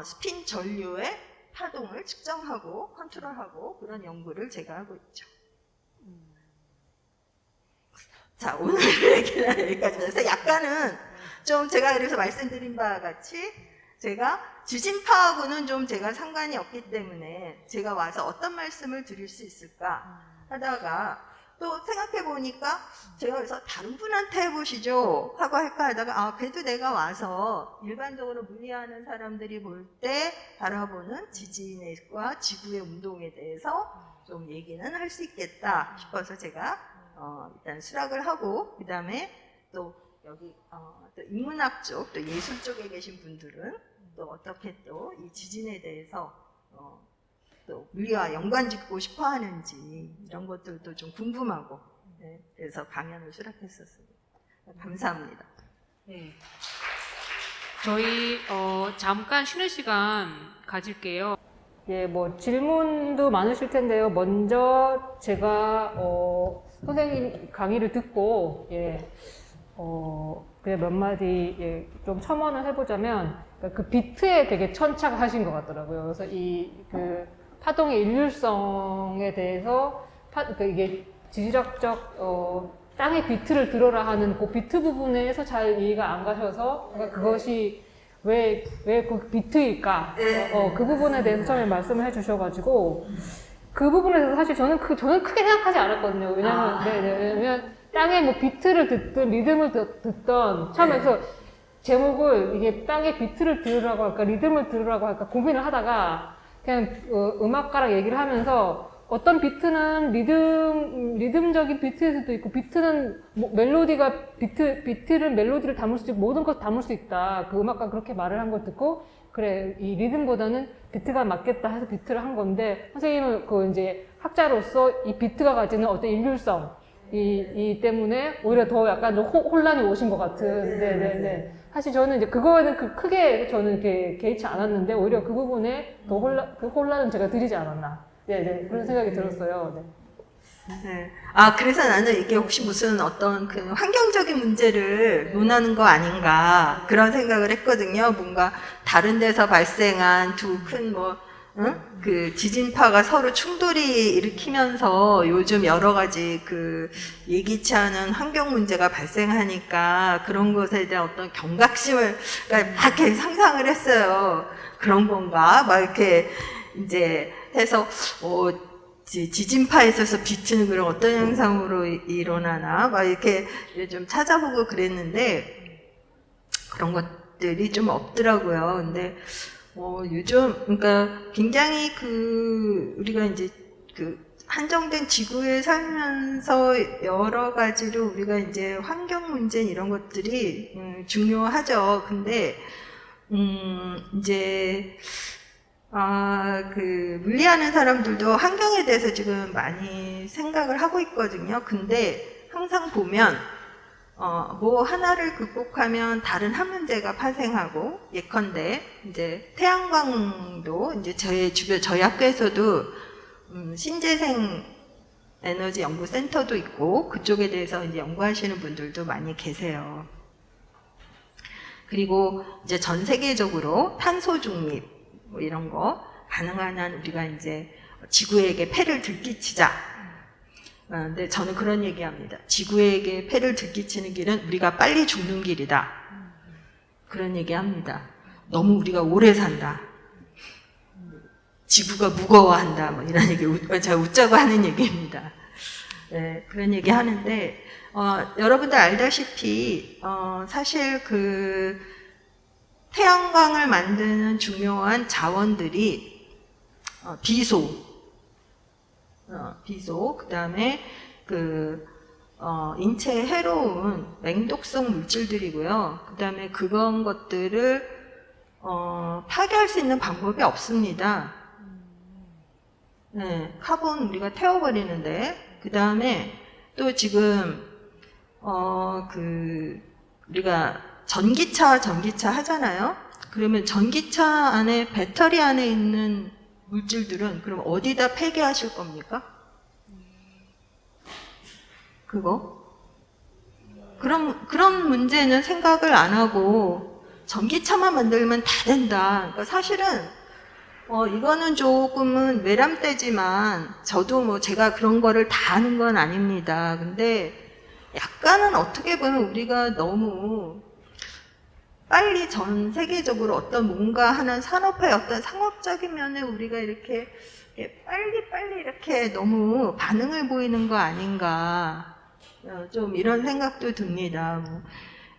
스핀 전류의 파동을 측정하고 컨트롤하고 그런 연구를 제가 하고 있죠. 자, 오늘 얘기는 여기까지 해서 약간은 좀 제가 그래서 말씀드린 바와 같이 제가 지진파하고는 좀 제가 상관이 없기 때문에 제가 와서 어떤 말씀을 드릴 수 있을까 하다가 또 생각해 보니까 제가 그래서 다른 분한테 해보시죠 하고 할까 하다가 아 그래도 내가 와서 일반적으로 물리하는 사람들이 볼 때 바라보는 지진과 지구의 운동에 대해서 좀 얘기는 할 수 있겠다 싶어서 제가 일단 수락을 하고 그 다음에 또 여기 또 인문학 쪽, 또 예술 쪽에 계신 분들은 또 어떻게 또 이 지진에 대해서 또 물리와 연관 짓고 싶어 하는지 이런 것들도 좀 궁금하고 네, 그래서 강연을 수락했었습니다. 감사합니다. 네. 저희 잠깐 쉬는 시간 가질게요. 예, 뭐 질문도 많으실 텐데요. 먼저 제가 선생님 강의를 듣고 그냥 몇 마디 좀 첨언을 해보자면 그러니까 그 비트에 되게 천착하신 것 같더라고요. 그래서 그 파동의 일률성에 대해서 이게 지질학적 땅의 비트를 들어라 하는 그 비트 부분에서 잘 이해가 안 가셔서 그러니까 그것이 왜 그 비트일까? 그 부분에 대해서 처음에 말씀을 해주셔가지고 그 부분에 대해서 사실 저는 크게 생각하지 않았거든요. 왜냐면 땅의 뭐 비트를 듣든 리듬을 듣던 처음에 그래서 제목을 이게 땅의 비트를 들으라고 할까 리듬을 들으라고 할까 고민을 하다가 그냥 음악가랑 얘기를 하면서 어떤 비트는 리듬적인 비트일 수도 있고 비트는 뭐 비트는 멜로디를 담을 수도 있고 모든 것 담을 수 있다. 그 음악가 그렇게 말을 한 걸 듣고 그래 이 리듬보다는 비트가 맞겠다 해서 비트를 한 건데 선생님은 그 이제 학자로서 이 비트가 가지는 어떤 일률성 이 때문에 오히려 더 약간 좀 혼란이 오신 것 같은. 네네네. 사실 저는 이제 그거에는 크게 저는 이렇게 개의치 않았는데 오히려 그 부분에 더 그 혼란은 제가 드리지 않았나. 네네. 그런 생각이 들었어요. 네. 네. 아, 그래서 나는 이게 혹시 무슨 어떤 그 환경적인 문제를 논하는 거 아닌가 그런 생각을 했거든요. 뭔가 다른 데서 발생한 두 큰 그 지진파가 서로 충돌이 일으키면서 요즘 여러 가지 그 예기치 않은 환경 문제가 발생하니까 그런 것에 대한 어떤 경각심을 그러니까 막 이렇게 상상을 했어요. 그런 건가? 막 이렇게 이제 해서 지진파에 있어서 비트는 그런 어떤 현상으로 일어나나 막 이렇게 좀 찾아보고 그랬는데 그런 것들이 좀 없더라고요. 근데 요즘 그러니까 굉장히 우리가 이제 한정된 지구에 살면서 여러 가지로 우리가 이제 환경 문제 이런 것들이 중요하죠. 근데 이제 물리하는 사람들도 환경에 대해서 지금 많이 생각을 하고 있거든요. 근데 항상 보면, 뭐 하나를 극복하면 다른 한 문제가 파생하고, 예컨대, 이제 태양광도, 이제 저희 학교에서도, 신재생 에너지 연구센터도 있고, 그쪽에 대해서 이제 연구하시는 분들도 많이 계세요. 그리고 이제 전 세계적으로 탄소 중립, 뭐 이런 거 가능한 한 우리가 이제 지구에게 폐를 들끼치자. 근데 저는 그런 얘기합니다. 지구에게 폐를 들끼치는 길은 우리가 빨리 죽는 길이다. 그런 얘기합니다. 너무 우리가 오래 산다. 지구가 무거워한다. 뭐 이런 얘기 제가 웃자고 하는 얘기입니다. 네, 그런 얘기 하는데 여러분들 알다시피 사실 태양광을 만드는 중요한 자원들이 비소, 그 다음에 인체에 해로운 맹독성 물질들이고요. 그 다음에 그런 것들을 파괴할 수 있는 방법이 없습니다. 네, 카본 우리가 태워버리는데 그 다음에 또 지금 우리가 전기차 하잖아요. 그러면 전기차 안에 배터리 안에 있는 물질들은 그럼 어디다 폐기하실 겁니까? 그런 문제는 생각을 안 하고 전기차만 만들면 다 된다. 그러니까 사실은 이거는 조금은 외람되지만 저도 뭐 제가 그런 거를 다 아는 건 아닙니다. 근데 약간은 어떻게 보면 우리가 너무 빨리 전 세계적으로 어떤 뭔가 하는 산업화의 어떤 상업적인 면에 우리가 이렇게 빨리 이렇게 너무 반응을 보이는 거 아닌가. 좀 이런 생각도 듭니다.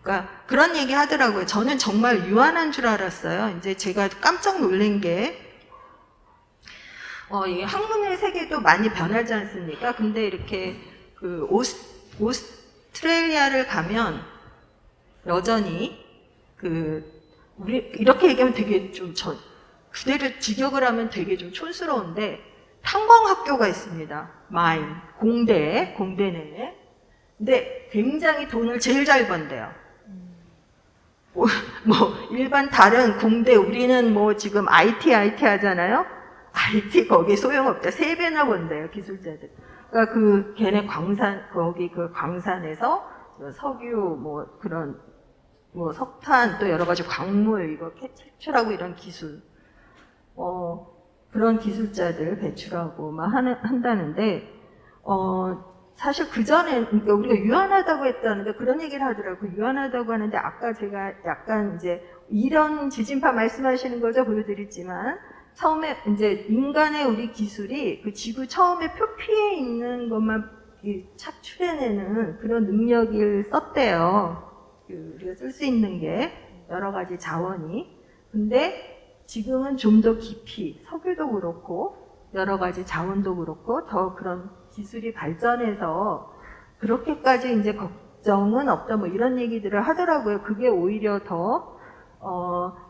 그러니까 그런 얘기 하더라고요. 저는 정말 유한한 줄 알았어요. 이제 제가 깜짝 놀란 게 이 학문의 세계도 많이 변하지 않습니까? 근데 이렇게 그 오스트레일리아를 가면 여전히 우리 이렇게 얘기하면 되게 좀 그대로 직역을 하면 되게 좀 촌스러운데 탐광학교가 있습니다. 마인 공대 내에. 근데 굉장히 돈을 제일 잘 번대요. 뭐 일반 다른 공대 우리는 뭐 지금 IT 하잖아요. IT 거기 소용없다. 3배나 번대요 기술자들. 그러니까 걔네 거기 그 광산에서 석유 뭐 그런 뭐 석탄 또 여러 가지 광물 이거 채취하고 이런 기술 그런 기술자들 배출하고 막 한다는데 사실 그전에 그러니까 우리가 유한하다고 했다는데 그런 얘기를 하더라고요. 유한하다고 하는데 아까 제가 약간 이제 이런 지진파 말씀하시는 거죠. 보여드리지만 처음에 이제 인간의 우리 기술이 그 지구 처음에 표피에 있는 것만 착출해내는 그런 능력을 썼대요. 우리가 쓸 수 있는 게 여러 가지 자원이. 근데 지금은 좀 더 깊이 석유도 그렇고 여러 가지 자원도 그렇고 더 그런 기술이 발전해서 그렇게까지 이제 걱정은 없다 뭐 이런 얘기들을 하더라고요. 그게 오히려 더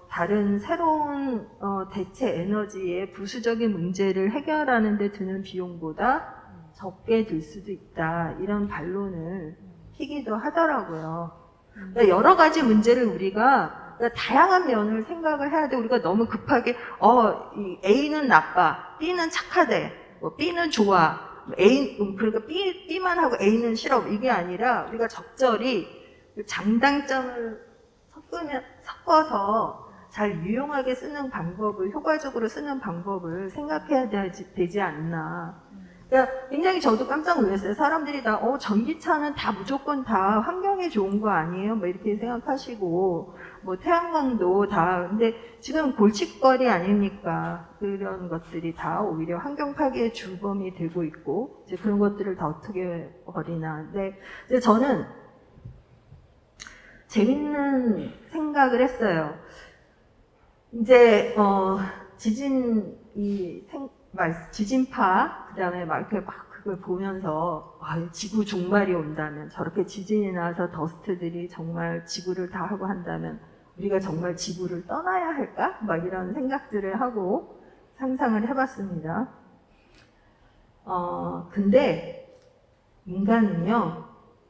다른 새로운 대체 에너지의 부수적인 문제를 해결하는 데 드는 비용보다 적게 들 수도 있다. 이런 반론을 피기도 하더라고요. 그러니까 여러 가지 문제를 우리가 그러니까 다양한 면을 생각을 해야 돼. 우리가 너무 급하게 이 A는 나빠, B는 착하대, 뭐 B는 좋아, 그러니까 B만 하고 A는 싫어 이게 아니라 우리가 적절히 장단점을 섞어서 잘 유용하게 쓰는 방법을 효과적으로 쓰는 방법을 생각해야 되지 않나. 그러니까 굉장히 저도 깜짝 놀랐어요. 사람들이 다 전기차는 다 무조건 다 환경에 좋은 거 아니에요? 뭐 이렇게 생각하시고 뭐 태양광도 다 근데 지금 골칫거리 아닙니까? 그런 것들이 다 오히려 환경 파괴의 주범이 되고 있고 이제 그런 것들을 다 어떻게 버리나. 근데 이제 저는 재밌는 생각을 했어요. 이제 지진파 그다음에 막 이렇게 막 그걸 보면서 지구 종말이 온다면 저렇게 지진이 나서 더스트들이 정말 지구를 다 하고 한다면 우리가 정말 지구를 떠나야 할까? 막 이런 생각들을 하고 상상을 해봤습니다. 근데 인간은요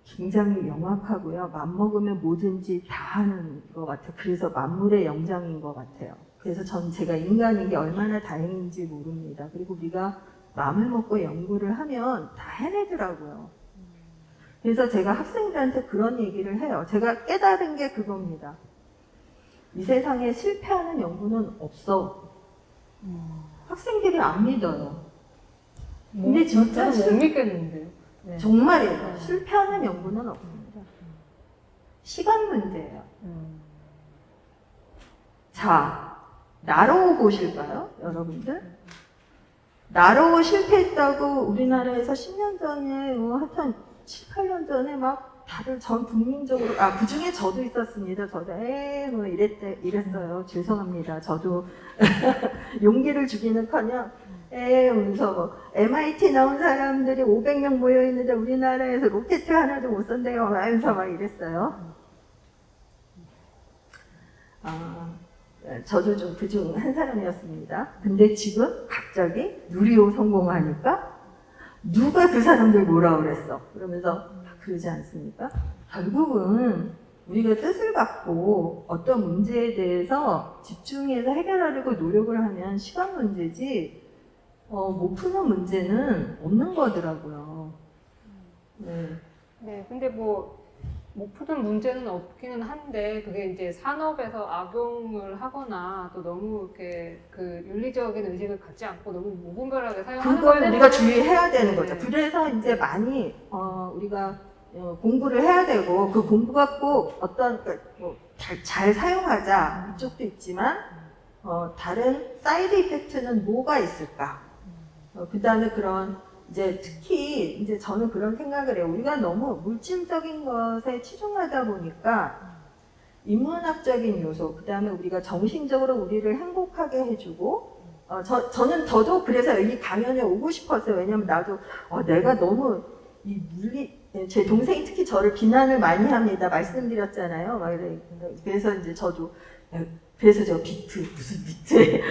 굉장히 명확하고요. 맘먹으면 뭐든지 다 하는 것 같아요. 그래서 만물의 영장인 것 같아요. 그래서 제가 인간인 게 얼마나 다행인지 모릅니다. 그리고 우리가 마음을 먹고 연구를 하면 다 해내더라고요. 그래서 제가 학생들한테 그런 얘기를 해요. 제가 깨달은 게 그겁니다. 이 세상에 실패하는 연구는 없어. 학생들이 안 믿어요. 근데 진짜 못 믿겠는데요. 네. 정말이에요. 실패하는 연구는 없습니다. 시간 문제예요. 자, 나로우 보실까요? 여러분들? 나로우 실패했다고 우리나라에서 10년 전에 하여튼 7, 8년 전에 막 다들 전 국민적으로 그 중에 저도 있었습니다. 저도 뭐 이랬어요. 죄송합니다. 저도 용기를 주기는커녕 하면서 뭐 MIT 나온 사람들이 500명 모여 있는데 우리나라에서 로켓 하나도 못 쏜대요. 하면서 막 이랬어요. 저도 좀 그중 한 사람이었습니다. 근데 지금 갑자기 누리호 성공하니까 누가 그 사람들 뭐라 그랬어? 그러면서 그러지 않습니까? 결국은 우리가 뜻을 갖고 어떤 문제에 대해서 집중해서 해결하려고 노력을 하면 시간 문제지 못 푸는 문제는 없는 거더라고요. 네, 근데 못 푸는 문제는 없기는 한데 그게 이제 산업에서 악용을 하거나 또 너무 이렇게 그 윤리적인 의식을 갖지 않고 너무 무분별하게 사용하는 그걸 것 우리가 때문에 주의해야 되는 네. 거죠. 그래서 이제 많이 우리가 공부를 해야 되고 그 공부가 꼭 어떤 잘 사용하자 이쪽도 있지만 다른 사이드 이펙트는 뭐가 있을까? 그 다음에 그런 이제 특히 이제 저는 그런 생각을 해요. 우리가 너무 물질적인 것에 치중하다 보니까 인문학적인 요소, 그 다음에 우리가 정신적으로 우리를 행복하게 해주고, 저도 그래서 이 강연에 오고 싶었어요. 왜냐면 나도, 내가 너무 제 동생이 특히 저를 비난을 많이 합니다. 말씀드렸잖아요. 그래서 이제 저도, 그래서 저 무슨 비트,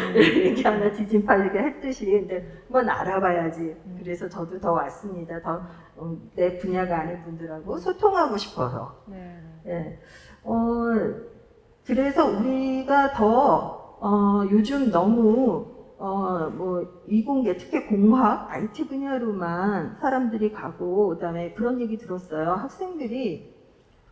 얘기 하나 뒤진팔게 했듯이, 근데 한번 알아봐야지. 그래서 저도 더 왔습니다. 내 분야가 아닌 분들하고 소통하고 싶어서. 네. 예. 그래서 우리가 더, 요즘 너무, 이공계, 특히 공학, IT 분야로만 사람들이 가고, 그 다음에 그런 얘기 들었어요. 학생들이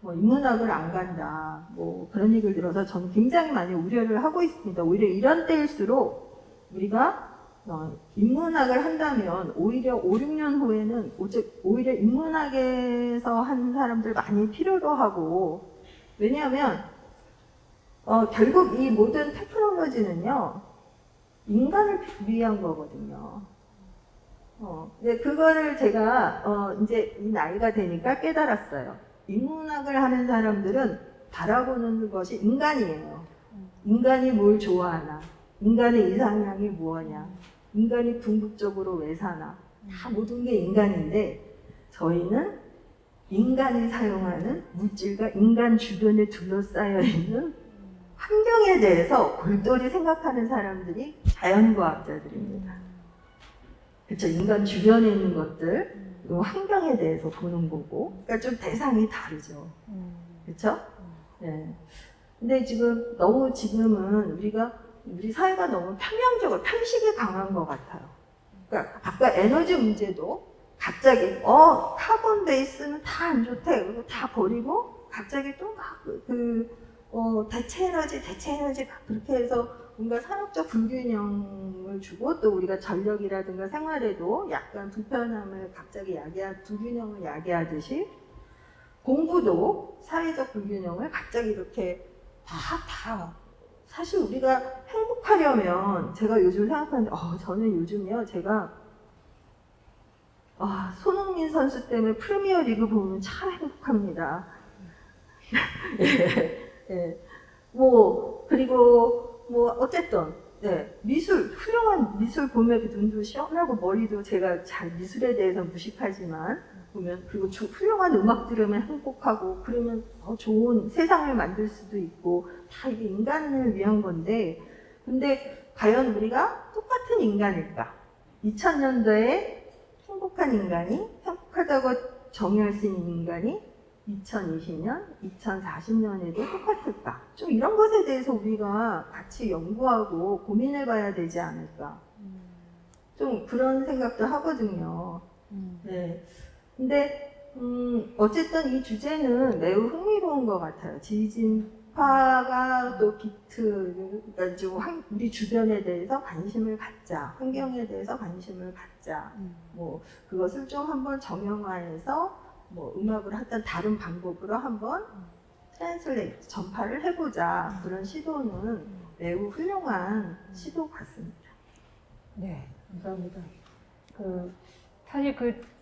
인문학을 안 간다. 그런 얘기를 들어서 저는 굉장히 많이 우려를 하고 있습니다. 오히려 이런 때일수록 우리가 인문학을 한다면 오히려 5, 6년 후에는 오히려 인문학에서 한 사람들 많이 필요로 하고, 왜냐하면 결국 이 모든 테크놀로지는요 인간을 위한 거거든요. 근데 그거를 제가 이제 이 나이가 되니까 깨달았어요. 인문학을 하는 사람들은 바라보는 것이 인간이에요. 인간이 뭘 좋아하나, 인간의 이상향이 무엇냐, 인간이 궁극적으로 왜 사나, 다 모든 게 인간인데 저희는 인간이 사용하는 물질과 인간 주변에 둘러싸여 있는 환경에 대해서 골똘히 생각하는 사람들이 자연과학자들입니다. 그렇죠? 인간 주변에 있는 것들, 그 환경에 대해서 보는 거고, 그러니까 좀 대상이 다르죠. 그렇죠? 네. 근데 지금은 우리 사회가 너무 편향적으로 편식이 강한 것 같아요. 그러니까 아까 에너지 문제도 갑자기 카본 베이스는 다 안 좋대. 그리고 다 버리고 갑자기 또 막 대체 에너지 그렇게 해서 뭔가 산업적 불균형을 주고 또 우리가 전력이라든가 생활에도 약간 불편함을 갑자기 불균형을 야기하듯이 공부도 사회적 불균형을 갑자기 이렇게 다 사실 우리가 행복하려면 제가 요즘 생각하는데 저는 요즘요 제가 손흥민 선수 때문에 프리미어 리그 보면 참 행복합니다. 예. 그리고 어쨌든 훌륭한 미술 보면 눈도 시원하고 머리도 제가 잘 미술에 대해서 무식하지만 보면 그리고 훌륭한 음악 들으면 행복하고 그러면 더 좋은 세상을 만들 수도 있고 다 이게 인간을 위한 건데 근데 과연 우리가 똑같은 인간일까? 2000년도에 행복한 인간이 행복하다고 정의할 수 있는 인간이 2020년, 2040년에도 똑같을까? 좀 이런 것에 대해서 우리가 같이 연구하고 고민해 봐야 되지 않을까? 좀 그런 생각도 하거든요. 네. 근데, 어쨌든 이 주제는 매우 흥미로운 것 같아요. 지진파가 또 비트, 그러니까 우리 주변에 대해서 관심을 갖자. 환경에 대해서 관심을 갖자. 그것을 좀 한번 정형화해서 음악을 하던 다른 방법으로 한번 트랜슬레이트, 전파를 해보자. 그런 시도는 매우 훌륭한 시도 같습니다. 네, 감사합니다.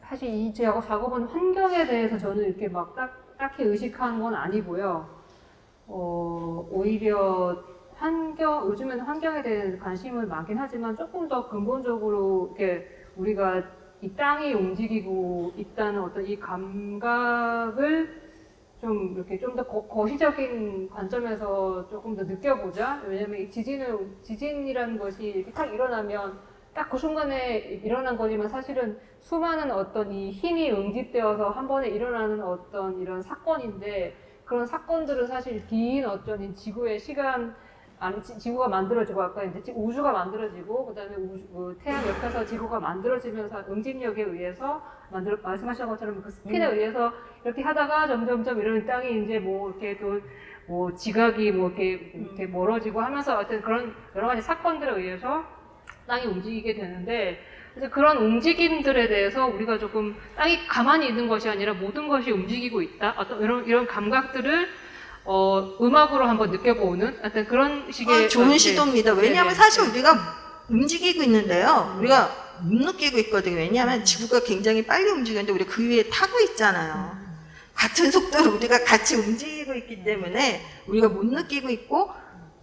사실 이 작업은 환경에 대해서 저는 이렇게 막 딱히 의식한 건 아니고요. 오히려 요즘에는 환경에 대해 관심을 많긴 하지만 조금 더 근본적으로 이렇게 우리가 이 땅이 움직이고 있다는 어떤 이 감각을 좀 이렇게 좀 더 거시적인 관점에서 조금 더 느껴보자. 왜냐면 이 지진이라는 것이 이렇게 딱 일어나면 딱 그 순간에 일어난 거지만 사실은 수많은 어떤 이 힘이 응집되어서 한 번에 일어나는 어떤 이런 사건인데 그런 사건들은 사실 긴 어떤 지구의 지구가 만들어지고 아까 이제 우주가 만들어지고 그다음에 태양 옆에서 지구가 만들어지면서 응집력에 의해서 말씀하신 것처럼 그 스핀에 의해서 이렇게 하다가 점점점 이런 땅이 이제 이렇게 또 지각이 이렇게 멀어지고 하면서 어떤 그런 여러 가지 사건들에 의해서 땅이 움직이게 되는데 그래서 그런 움직임들에 대해서 우리가 조금 땅이 가만히 있는 것이 아니라 모든 것이 움직이고 있다 어떤 이런 감각들을 음악으로 한번 느껴보는 어떤 그런 식의 좋은 네. 시도입니다. 왜냐하면 네네. 사실 우리가 움직이고 있는데요. 우리가 못 느끼고 있거든요. 왜냐하면 지구가 굉장히 빨리 움직이는데 우리 그 위에 타고 있잖아요. 같은 속도로 우리가 같이 움직이고 있기 때문에 우리가 못 느끼고 있고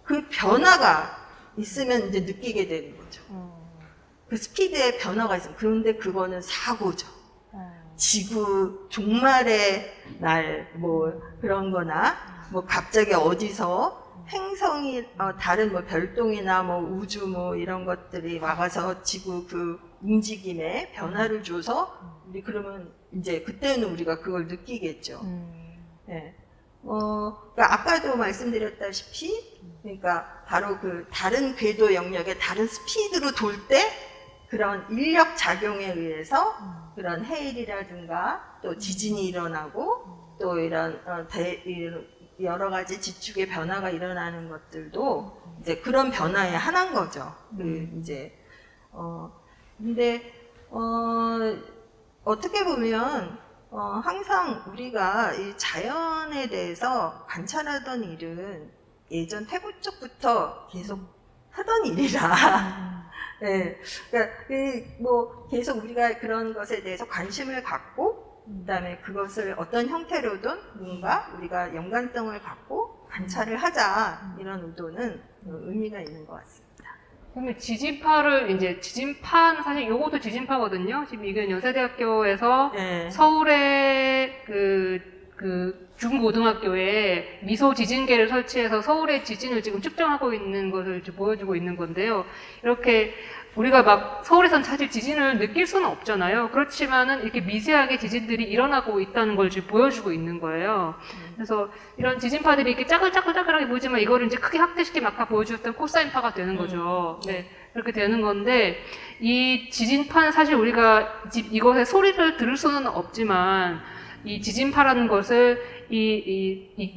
그 변화가 있으면 이제 느끼게 되는 거죠. 그 스피드의 변화가 있으면. 그런데 그거는 사고죠. 지구 종말의 날 뭐 그런 거나 뭐 갑자기 어디서 행성이 다른 뭐 별똥이나 뭐 우주 뭐 이런 것들이 와가서 지구 그 움직임에 변화를 줘서 우리 그러면 이제 그때는 우리가 그걸 느끼겠죠. 네. 그러니까 아까도 말씀드렸다시피 그러니까 바로 그 다른 궤도 영역에 다른 스피드로 돌 때 그런 인력 작용에 의해서 그런 해일이라든가 또 지진이 일어나고 또 이런 여러 가지 지축의 변화가 일어나는 것들도 이제 그런 변화의 하나인 거죠. 이제 근데 어떻게 보면 항상 우리가 이 자연에 대해서 관찰하던 일은 예전 태부 쪽부터 계속 하던 일이라. 네, 그러니까 뭐 계속 우리가 그런 것에 대해서 관심을 갖고 그다음에 그것을 어떤 형태로든 뭔가 우리가 연관성을 갖고 관찰을 하자 이런 의도는 의미가 있는 것 같습니다. 그러면 지진파를 이제 지진파 사실 요것도 지진파거든요. 지금 이건 연세대학교에서 네. 서울의 그 중고등학교에 미소 지진계를 설치해서 서울의 지진을 지금 측정하고 있는 것을 지금 보여주고 있는 건데요. 이렇게 우리가 막 서울에선 사실 지진을 느낄 수는 없잖아요. 그렇지만은 이렇게 미세하게 지진들이 일어나고 있다는 걸 지금 보여주고 있는 거예요. 그래서 이런 지진파들이 이렇게 짜글짜글짜글하게 보이지만 이거를 이제 크게 확대시켜 아까 보여주셨던 코사인파가 되는 거죠. 네. 그렇게 되는 건데 이 지진파는 사실 우리가 이것의 소리를 들을 수는 없지만 이 지진파라는 것을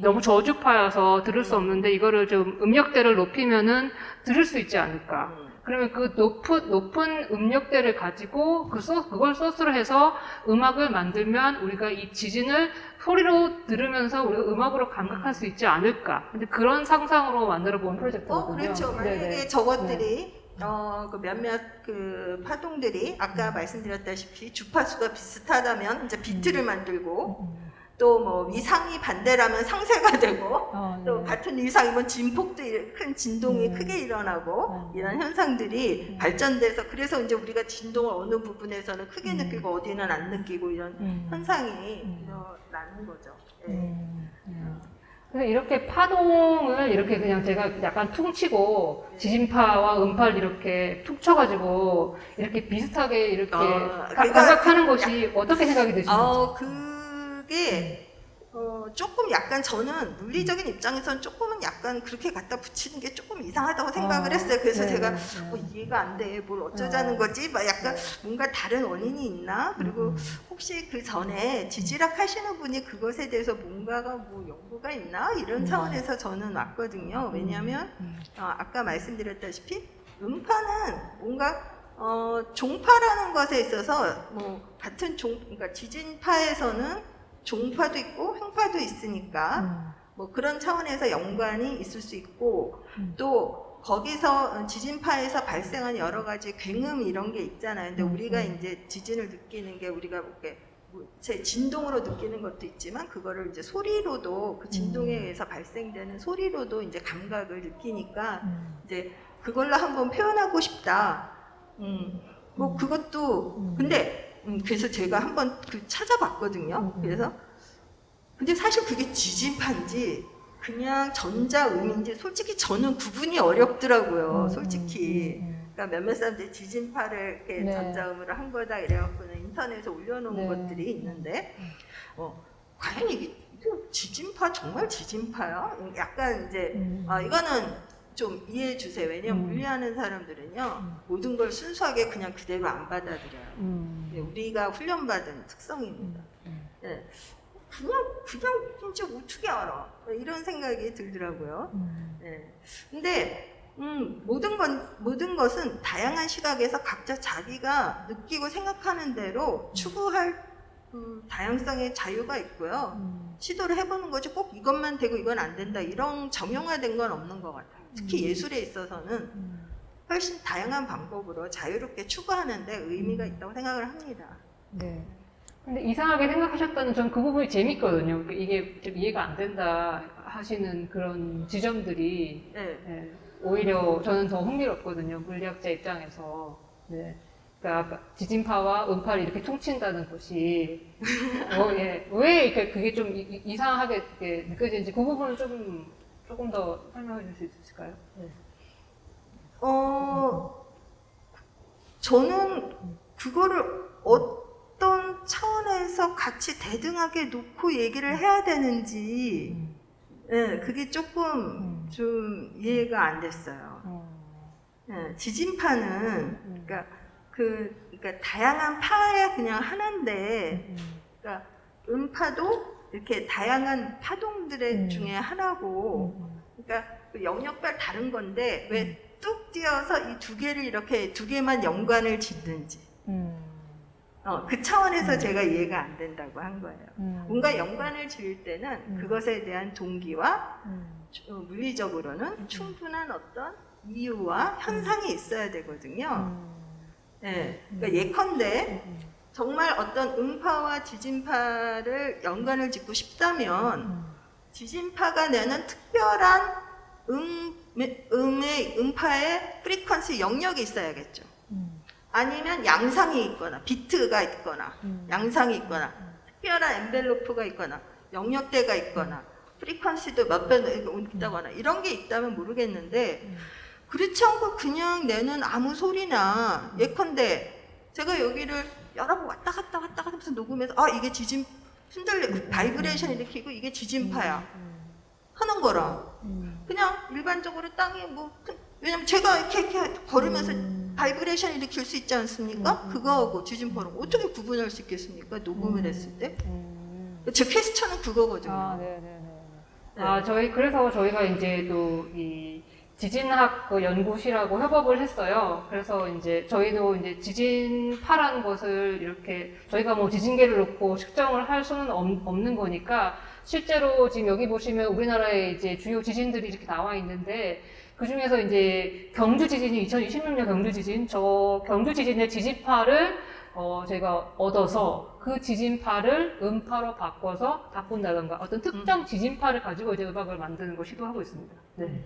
너무 저주파여서 들을 수 없는데 이거를 좀 음역대를 높이면은 들을 수 있지 않을까. 그러면 그 높은 음역대를 가지고 그걸 소스로 해서 음악을 만들면 우리가 이 지진을 소리로 들으면서 우리가 음악으로 감각할 수 있지 않을까. 근데 그런 상상으로 만들어 본 프로젝트거든요. 그렇죠. 만약에 네네. 저것들이 그 몇몇 그 파동들이 아까 말씀드렸다시피 주파수가 비슷하다면 이제 비트를 만들고 또 뭐 위상이 반대라면 상쇄가 되고 또 네. 같은 위상이면 진폭도 큰 진동이 크게 일어나고 이런 현상들이 발전돼서 그래서 이제 우리가 진동을 어느 부분에서는 크게 느끼고 어디는 안 느끼고 이런 현상이 일어나는 거죠. 네. 그래서 이렇게 파동을 이렇게 그냥 제가 약간 퉁치고 지진파와 음파를 이렇게 툭 쳐가지고 이렇게 비슷하게 이렇게 감각하는 것이 어떻게 생각이 드시는지? 그게 조금 약간 저는 물리적인 입장에서는 조금은 약간 그렇게 갖다 붙이는 게 조금 이상하다고 생각을 했어요. 그래서 제가 이해가 안 돼. 뭘 어쩌자는 거지? 막 약간 뭔가 다른 원인이 있나? 그리고 혹시 그 전에 지질학 하시는 분이 그것에 대해서 뭔가가 뭐 연구가 있나? 이런 차원에서 저는 왔거든요. 왜냐하면 아까 말씀드렸다시피 음파는 뭔가 종파라는 것에 있어서 뭐 같은 그러니까 지진파에서는 종파도 있고 횡파도 있으니까 뭐 그런 차원에서 연관이 있을 수 있고 또 거기서 지진파에서 발생한 여러 가지 굉음 이런 게 있잖아요. 근데 우리가 이제 지진을 느끼는 게 우리가 이렇게 제 진동으로 느끼는 것도 있지만 그거를 이제 소리로도 그 진동에 의해서 발생되는 소리로도 이제 감각을 느끼니까 이제 그걸로 한번 표현하고 싶다. 뭐 그것도 근데 그래서 제가 한번 찾아봤거든요. 그래서 근데 사실 그게 지진파인지 그냥 전자음인지 솔직히 저는 구분이 어렵더라고요. 솔직히. 그러니까 몇몇 사람들이 지진파를 이렇게 전자음으로 한 거다 이래갖고는 인터넷에 올려놓은 것들이 있는데 과연 이게 지진파 정말 지진파야? 약간 이제 이거는 좀 이해해 주세요. 왜냐면 물리하는 사람들은요 모든 걸 순수하게 그냥 그대로 안 받아들여요. 우리가 훈련받은 특성입니다. 네. 그냥 진짜 어떻게 알아? 이런 생각이 들더라고요. 네. 근데 모든 것은 다양한 시각에서 각자 자기가 느끼고 생각하는 대로 추구할 다양성의 자유가 있고요. 시도를 해보는 거지 꼭 이것만 되고 이건 안 된다 이런 정형화된 건 없는 것 같아요. 특히 예술에 있어서는 훨씬 다양한 방법으로 자유롭게 추구하는데 의미가 있다고 생각을 합니다. 네. 근데 이상하게 생각하셨다는 전 그 부분이 재밌거든요. 이게 좀 이해가 안 된다 하시는 그런 지점들이 네. 예, 오히려 저는 더 흥미롭거든요. 물리학자 입장에서. 네. 그러니까 아까 지진파와 음파를 이렇게 퉁친다는 것이 예, 왜 이렇게 그게 좀 이상하게 이렇게 느껴지는지 그 부분은 조금 더 설명해 줄 수 있을까요? 네. 저는 그거를 어떤 차원에서 같이 대등하게 놓고 얘기를 해야 되는지, 네, 그게 조금 좀 이해가 안 됐어요. 네, 지진파는, 그러니까 다양한 파의 그냥 하나인데, 그러니까 음파도 이렇게 다양한 파동들의 중에 하나고, 그러니까 그 영역별 다른 건데, 왜 뚝 띄어서 이 두 개를 이렇게 두 개만 연관을 짓는지. 그 차원에서 제가 이해가 안 된다고 한 거예요. 뭔가 연관을 지을 때는 그것에 대한 동기와 물리적으로는 충분한 어떤 이유와 현상이 있어야 되거든요. 네, 그러니까 예컨대 정말 어떤 음파와 지진파를 연관을 짓고 싶다면 지진파가 내는 특별한 음파의 프리퀀시 영역이 있어야겠죠. 아니면 양상이 있거나 비트가 있거나 양상이 있거나 특별한 엔벨로프가 있거나 영역대가 있거나 프리퀀시도 몇 배 있다거나 이런 게 있다면 모르겠는데 그렇지 않고 그냥 내는 아무 소리나 예컨대 제가 여기를 여러 번 왔다 갔다 하면서 녹음해서 이게 지진 흔들려 바이브레이션 일으키고 이게 지진파야 하는 거랑 그냥 일반적으로 땅에 왜냐면 제가 이렇게 걸으면서 바이브레이션 일으킬 수 있지 않습니까? 그거하고 지진파로 어떻게 구분할 수 있겠습니까? 녹음을 했을 때. 제 퀘스천은 그거거든요. 네네네. 그래서 저희가 이제 또 이 지진학 그 연구실하고 협업을 했어요. 그래서 이제 저희도 이제 지진파라는 것을 이렇게 저희가 뭐 지진계를 놓고 측정을 할 수는 없는 거니까 실제로 지금 여기 보시면 우리나라에 이제 주요 지진들이 이렇게 나와 있는데 그 중에서 이제 경주 지진이 2026년 경주 지진, 저 경주 지진의 지진파를 제가 얻어서 그 지진파를 음파로 바꾼다던가 어떤 특정 지진파를 가지고 이제 음악을 만드는 걸 시도하고 있습니다. 네.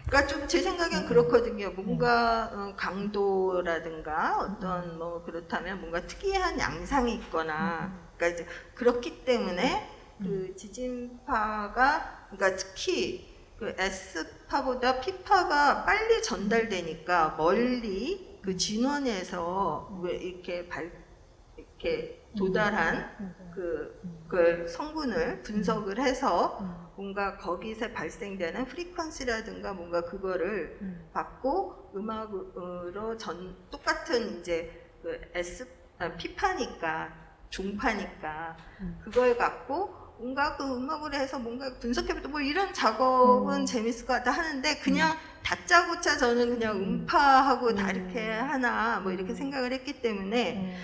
그러니까 좀 제 생각엔 그렇거든요. 뭔가 강도라든가 어떤 뭐 그렇다면 뭔가 특이한 양상이 있거나 그러니까 이제 그렇기 때문에 그 지진파가 그러니까 특히 그 S파보다 P파가 빨리 전달되니까 멀리 그 진원에서 왜 이렇게 이렇게 도달한 그 성분을 분석을 해서 뭔가 거기서 발생되는 프리퀀시라든가 뭔가 그거를 받고 음악으로 똑같은 이제 그 P파니까 종파니까 그걸 갖고 뭔가 그 음악으로 해서 뭔가 분석해보고 뭐 이런 작업은 재밌을 것 같다 하는데 그냥 다짜고짜 저는 그냥 음파하고 다 이렇게 하나 뭐 이렇게 생각을 했기 때문에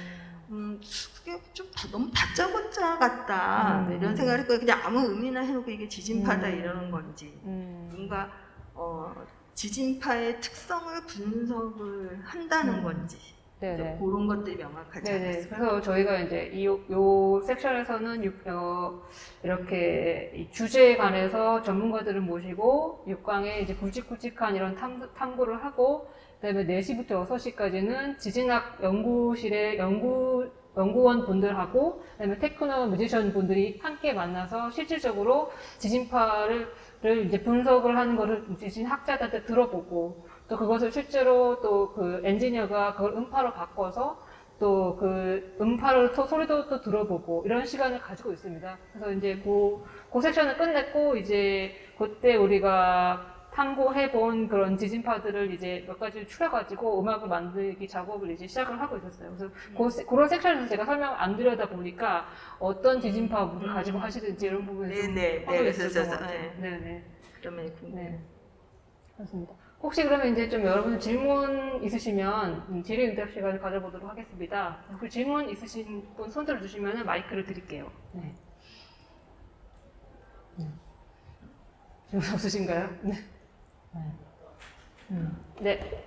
그게 좀 너무 다짜고짜 같다 이런 생각을 했고 그냥 아무 의미나 해놓고 이게 지진파다 이러는 건지 뭔가 지진파의 특성을 분석을 한다는 건지 네네. 그런 것들이 명확하지 네네. 않았습니다. 그래서 저희가 이제 요 섹션에서는 이렇게 이 주제에 관해서 전문가들을 모시고 6강에 이제 굵직굵직한 이런 탐구를 하고 그다음에 4시부터 6시까지는 지진학 연구실의 연구원 분들하고 그다음에 테크노 뮤지션 분들이 함께 만나서 실질적으로 지진파를 이제 분석을 하는 거를 지진학자들한테 들어보고 또 그것을 실제로 또 그 엔지니어가 그걸 음파로 바꿔서 또 그 음파를 소리도 또 들어보고 이런 시간을 가지고 있습니다. 그래서 이제 그 섹션을 끝냈고 이제 그때 우리가 탐구해본 그런 지진파들을 이제 몇 가지를 추려가지고 음악을 만들기 작업을 이제 시작을 하고 있었어요. 그래서 그런 섹션에서 제가 설명을 안 드려다 보니까 어떤 지진파를 가지고 하시든지 이런 부분을 좀 네네. 하고 네, 있었던 것 같아요. 네. 네네. 그러면 궁금해요. 네. 그렇습니다. 혹시 그러면 이제 좀 여러분 질문 있으시면 질의응답 시간을 가져보도록 하겠습니다. 그 질문 있으신 분 손 들어주시면 마이크를 드릴게요. 네. 질문 없으신가요? 네. 네.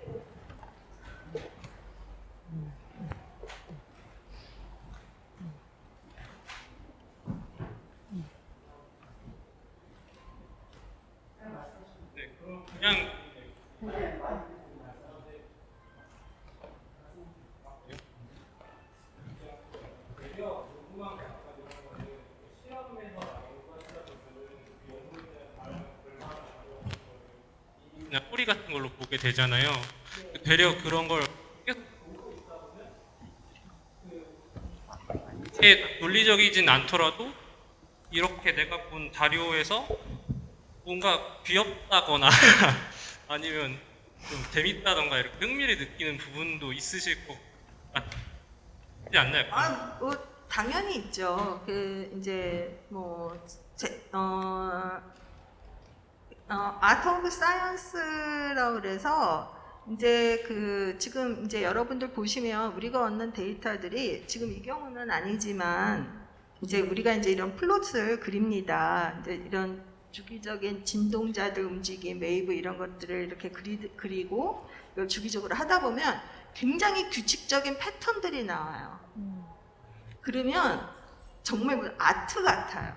그냥 그냥 뿌리 같은 걸로 보게 되잖아요. 되려 그런 걸 이게 논리적이진 않더라도 이렇게 내가 본 자료에서 뭔가 귀엽다거나 아니면 좀 재밌다던가 이렇게 흥미를 느끼는 부분도 있으실 것 같지 않나요? 뭐 당연히 있죠. 이제 아트 오브 사이언스라고 그래서 이제 지금 이제 여러분들 보시면 우리가 얻는 데이터들이 지금 이 경우는 아니지만 이제 우리가 이제 이런 플롯을 그립니다. 이제 이런 주기적인 진동자들 움직임, 웨이브 이런 것들을 이렇게 그리고 이걸 주기적으로 하다 보면 굉장히 규칙적인 패턴들이 나와요. 그러면 정말 무슨 아트 같아요.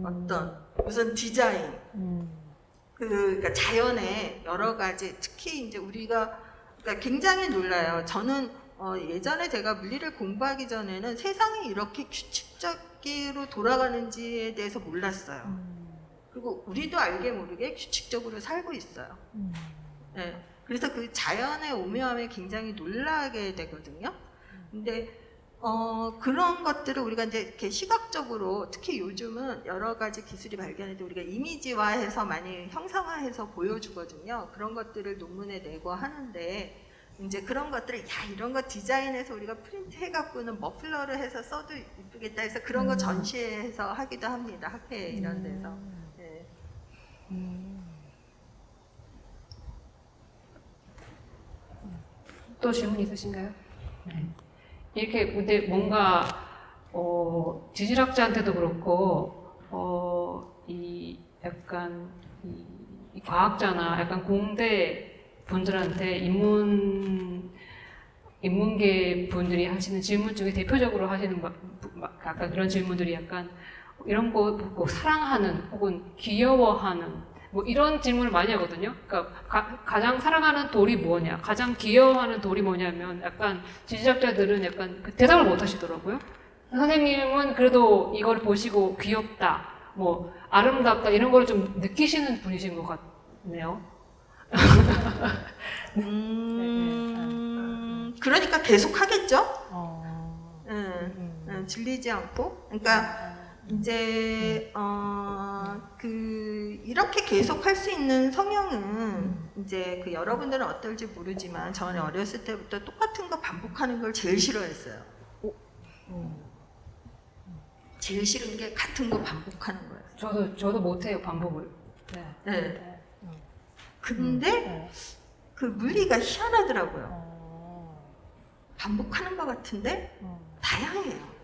어떤 무슨 디자인. 그러니까 자연의 여러 가지, 특히 이제 우리가 그러니까 굉장히 놀라요. 저는 예전에 제가 물리를 공부하기 전에는 세상이 이렇게 규칙적으로 돌아가는지에 대해서 몰랐어요. 그리고 우리도 알게 모르게 규칙적으로 살고 있어요. 네. 그래서 그 자연의 오묘함에 굉장히 놀라게 되거든요. 근데 그런 것들을 우리가 이제 이렇게 시각적으로, 특히 요즘은 여러 가지 기술이 발견해도 우리가 이미지화해서 많이 형상화해서 보여주거든요. 그런 것들을 논문에 내고 하는데, 이제 그런 것들을 이런 거 디자인해서 우리가 프린트 해갖고는 머플러를 해서 써도 이쁘겠다 해서 그런 거 전시해서 하기도 합니다. 학회 이런 데서. 네. 또 질문 있으신가요? 네. 이렇게 근데 뭔가 지질학자한테도 그렇고 이 약간 이 과학자나 약간 공대 분들한테 인문계 분들이 하시는 질문 중에 대표적으로 하시는 약간 그런 질문들이 약간 이런 거 보고 사랑하는 혹은 귀여워하는 뭐 이런 질문을 많이 하거든요. 그러니까 가장 사랑하는 돌이 뭐냐, 가장 귀여워하는 돌이 뭐냐면 약간 지질학자들은 약간 대답을 못 하시더라고요. 선생님은 그래도 이걸 보시고 귀엽다, 뭐 아름답다 이런 걸 좀 느끼시는 분이신 것 같네요. 그러니까 계속 하겠죠? 질리지 않고. 그러니까 이제 이렇게 계속 할 수 있는 성향은 이제 여러분들은 어떨지 모르지만 저는 어렸을 때부터 똑같은 거 반복하는 걸 제일 싫어했어요. 제일 싫은 게 같은 거 반복하는 거예요. 저도 못해요, 반복을. 네. 근데 그 물리가 희한하더라고요. 반복하는 것 같은데 다양해요.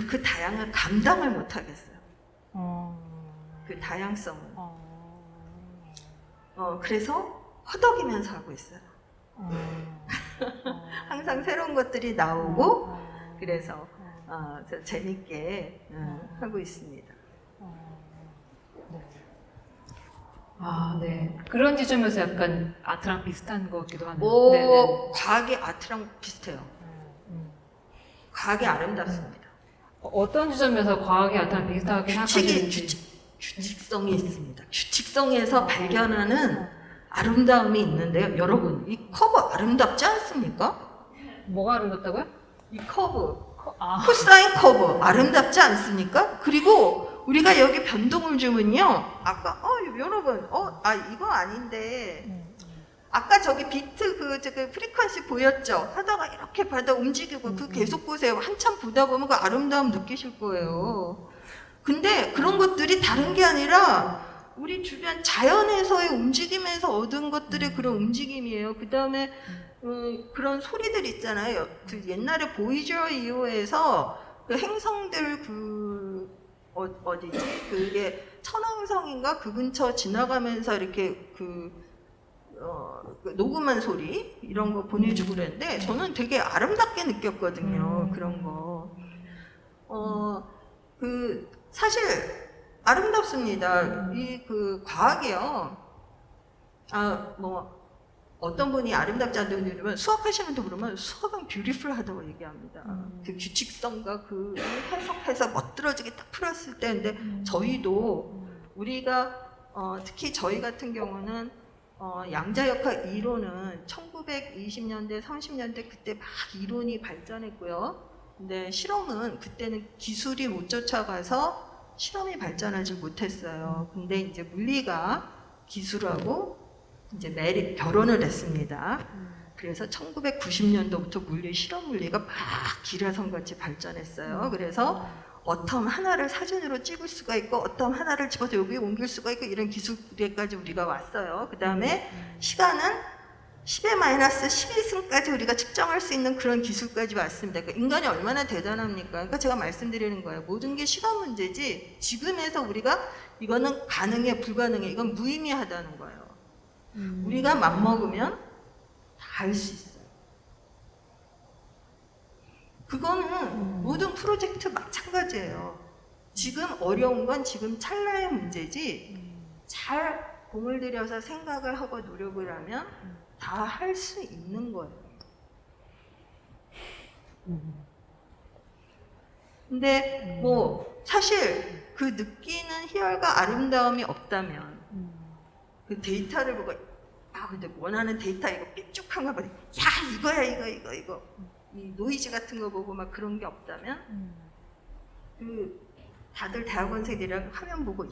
그 다양을 감당을 못 하겠어요. 그 다양성을. 그래서 허덕이면서 하고 있어요. 항상 새로운 것들이 나오고, 그래서 저 재밌게 하고 있습니다. 네. 그런 지점에서 약간 아트랑 비슷한 것 같기도 하네요. 과학이 아트랑 비슷해요. 과학이 아름답습니다. 어떤 지점에서 과학이 아트랑 비슷하게 생각하시는지. 규칙성이 있습니다. 규칙성에서 발견하는 아름다움이 있는데요. 여러분, 이 커브 아름답지 않습니까? 뭐가 아름답다고요? 이 커브, 코사인 커브 아름답지 않습니까? 그리고 우리가 여기 변동을 주면요, 아까 여러분, 이거 아닌데 아까 저기 비트 그 프리퀀시 보였죠? 하다가 이렇게 받아 움직이고 그 계속 보세요. 한참 보다 보면 그 아름다움 느끼실 거예요. 근데 그런 것들이 다른 게 아니라 우리 주변 자연에서의 움직임에서 얻은 것들의 그런 움직임이에요. 그 다음에 그런 소리들 있잖아요. 그 옛날에 보이저 이후에서 그 행성들 어디지? 그게 천왕성인가 그 근처 지나가면서 이렇게 그 녹음한 소리 이런 거 보내주고 그랬는데 저는 되게 아름답게 느꼈거든요. 그런 거. 사실 아름답습니다. 이 그 과학이요. 어떤 분이 아름답지 않다고 그러면 수학하시는 분도 그러면 수학은 뷰티풀하다고 얘기합니다. 그 규칙성과 그 해석해서 멋들어지게 딱 풀었을 때, 근데 저희도 우리가 특히 저희 같은 경우는 양자역학 이론은 1920년대, 30년대 그때 막 이론이 발전했고요. 근데 실험은 그때는 기술이 못 쫓아가서 실험이 발전하지 못했어요. 근데 이제 물리가 기술하고 이제 결혼을 했습니다. 그래서 1990년도부터 실험 물리가 막 기라성같이 발전했어요. 그래서 어텀 하나를 사진으로 찍을 수가 있고 어텀 하나를 집어서 여기에 옮길 수가 있고 이런 기술에까지 우리가 왔어요. 그 다음에 시간은 10의 마이너스 12승까지 우리가 측정할 수 있는 그런 기술까지 왔습니다. 그러니까 인간이 얼마나 대단합니까? 그러니까 제가 말씀드리는 거예요. 모든 게 시간 문제지 지금에서 우리가 이거는 가능해 불가능해 이건 무의미하다는 거예요. 우리가 맘먹으면 다 할 수 있어요. 그거는 모든 프로젝트 마찬가지예요. 지금 어려운 건 지금 찰나의 문제지 잘 공을 들여서 생각을 하고 노력을 하면 다 할 수 있는 거예요. 근데 사실 그 느끼는 희열과 아름다움이 없다면 그 데이터를 보고 근데 원하는 데이터 이거 삐죽한 거 보니 이거야 이거 이 노이즈 같은 거 보고 막 그런 게 없다면 다들 대학원생들이랑 화면 보고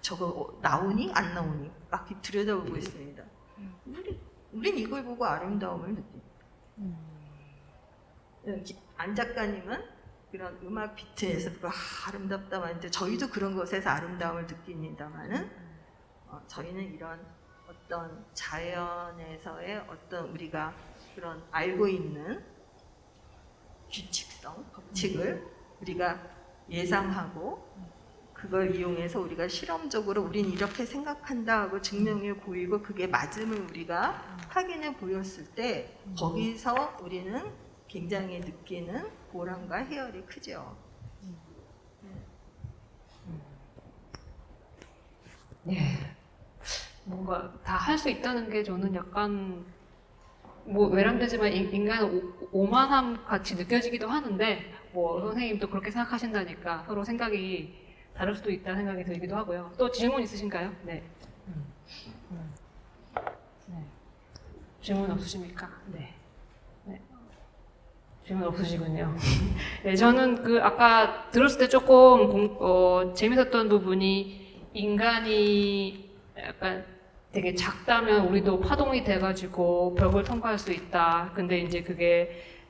저거 나오니 안 나오니 막 들여다보고 있습니다. 우린 이걸 보고 아름다움을 느낍니다. 안 작가님은 그런 음악 비트에서 아름답다만 하는데 저희도 그런 것에서 아름다움을 느낍니다만은 저희는 이런 어떤 자연에서의 어떤 우리가 그런 알고 있는 규칙성, 법칙을 우리가 예상하고 그걸 이용해서 우리가 실험적으로 우린 이렇게 생각한다 하고 증명해 보이고 그게 맞음을 우리가 확인해 보였을 때 거기서 우리는 굉장히 느끼는 보람과 희열이 크죠. 네. 뭔가 다 할 수 있다는 게 저는 약간 외람되지만 인간은 오만함 같이 느껴지기도 하는데 선생님도 그렇게 생각하신다니까 서로 생각이 다를 수도 있다는 생각이 들기도 하고요. 또 질문 있으신가요? 네. 질문 없으십니까? 네. 질문 없으시군요. 네, 저는 아까 들었을 때 조금 재밌었던 부분이 인간이 약간 되게 작다면 우리도 파동이 돼가지고 벽을 통과할 수 있다. 근데 이제 그게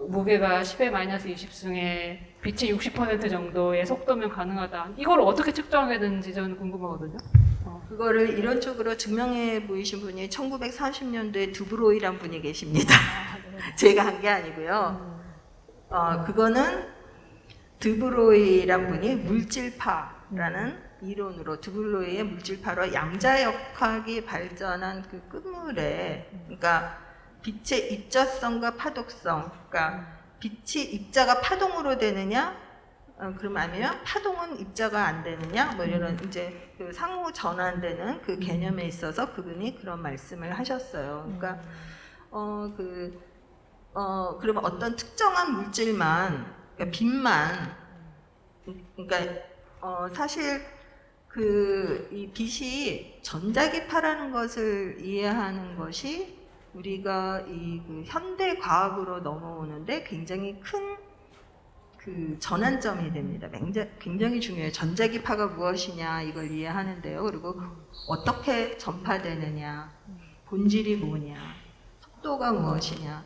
무게가 10의 마이너스 20승에 빛의 60% 정도의 속도면 가능하다. 이걸 어떻게 측정해야 되는지 저는 궁금하거든요. 그거를 이론적으로 증명해 보이신 분이 1940년도에 드브로이란 분이 계십니다. 제가 한 게 아니고요. 그거는 드브로이란 분이 물질파라는 이론으로 드브로이의 물질파로 양자역학이 발전한 그 끝물에 그러니까 빛의 입자성과 파독성 그러니까 빛이 입자가 파동으로 되느냐 그럼 아니면 파동은 입자가 안 되느냐 이런 이제 그 상호 전환되는 그 개념에 있어서 그분이 그런 말씀을 하셨어요. 그러니까 그러면 어떤 특정한 물질만 그러니까 빛만 그러니까 사실 이 빛이 전자기파라는 것을 이해하는 것이 우리가 그 현대 과학으로 넘어오는데 굉장히 큰 전환점이 됩니다. 굉장히 중요해요. 전자기파가 무엇이냐 이걸 이해하는데요. 그리고 어떻게 전파되느냐, 본질이 뭐냐, 속도가 무엇이냐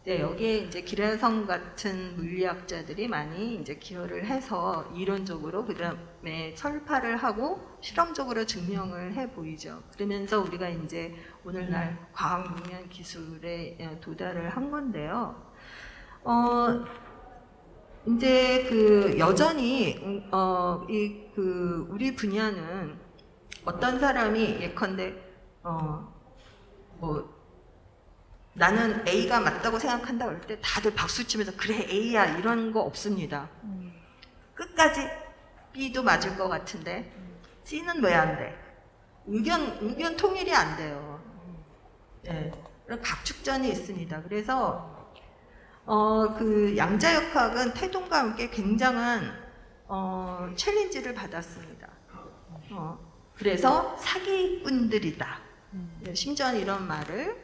네, 여기에 이제 기라성 같은 물리학자들이 많이 이제 기여를 해서 이론적으로 그다음에 설파를 하고 실험적으로 증명을 해 보이죠. 그러면서 우리가 이제 오늘날 과학 육면 기술에 도달을 한 건데요. 이제 그 여전히 이 그 우리 분야는 어떤 사람이 예컨대 뭐 나는 A가 맞다고 생각한다 할 때 다들 박수 치면서 그래 A야 이런 거 없습니다. 끝까지 B도 맞을 것 같은데 C는 왜 안 돼? 의견 통일이 안 돼요. 네, 그런 각축전이 있습니다. 그래서 그 양자역학은 태동과 함께 굉장한 챌린지를 받았습니다. 그래서 사기꾼들이다. 심지어는 이런 말을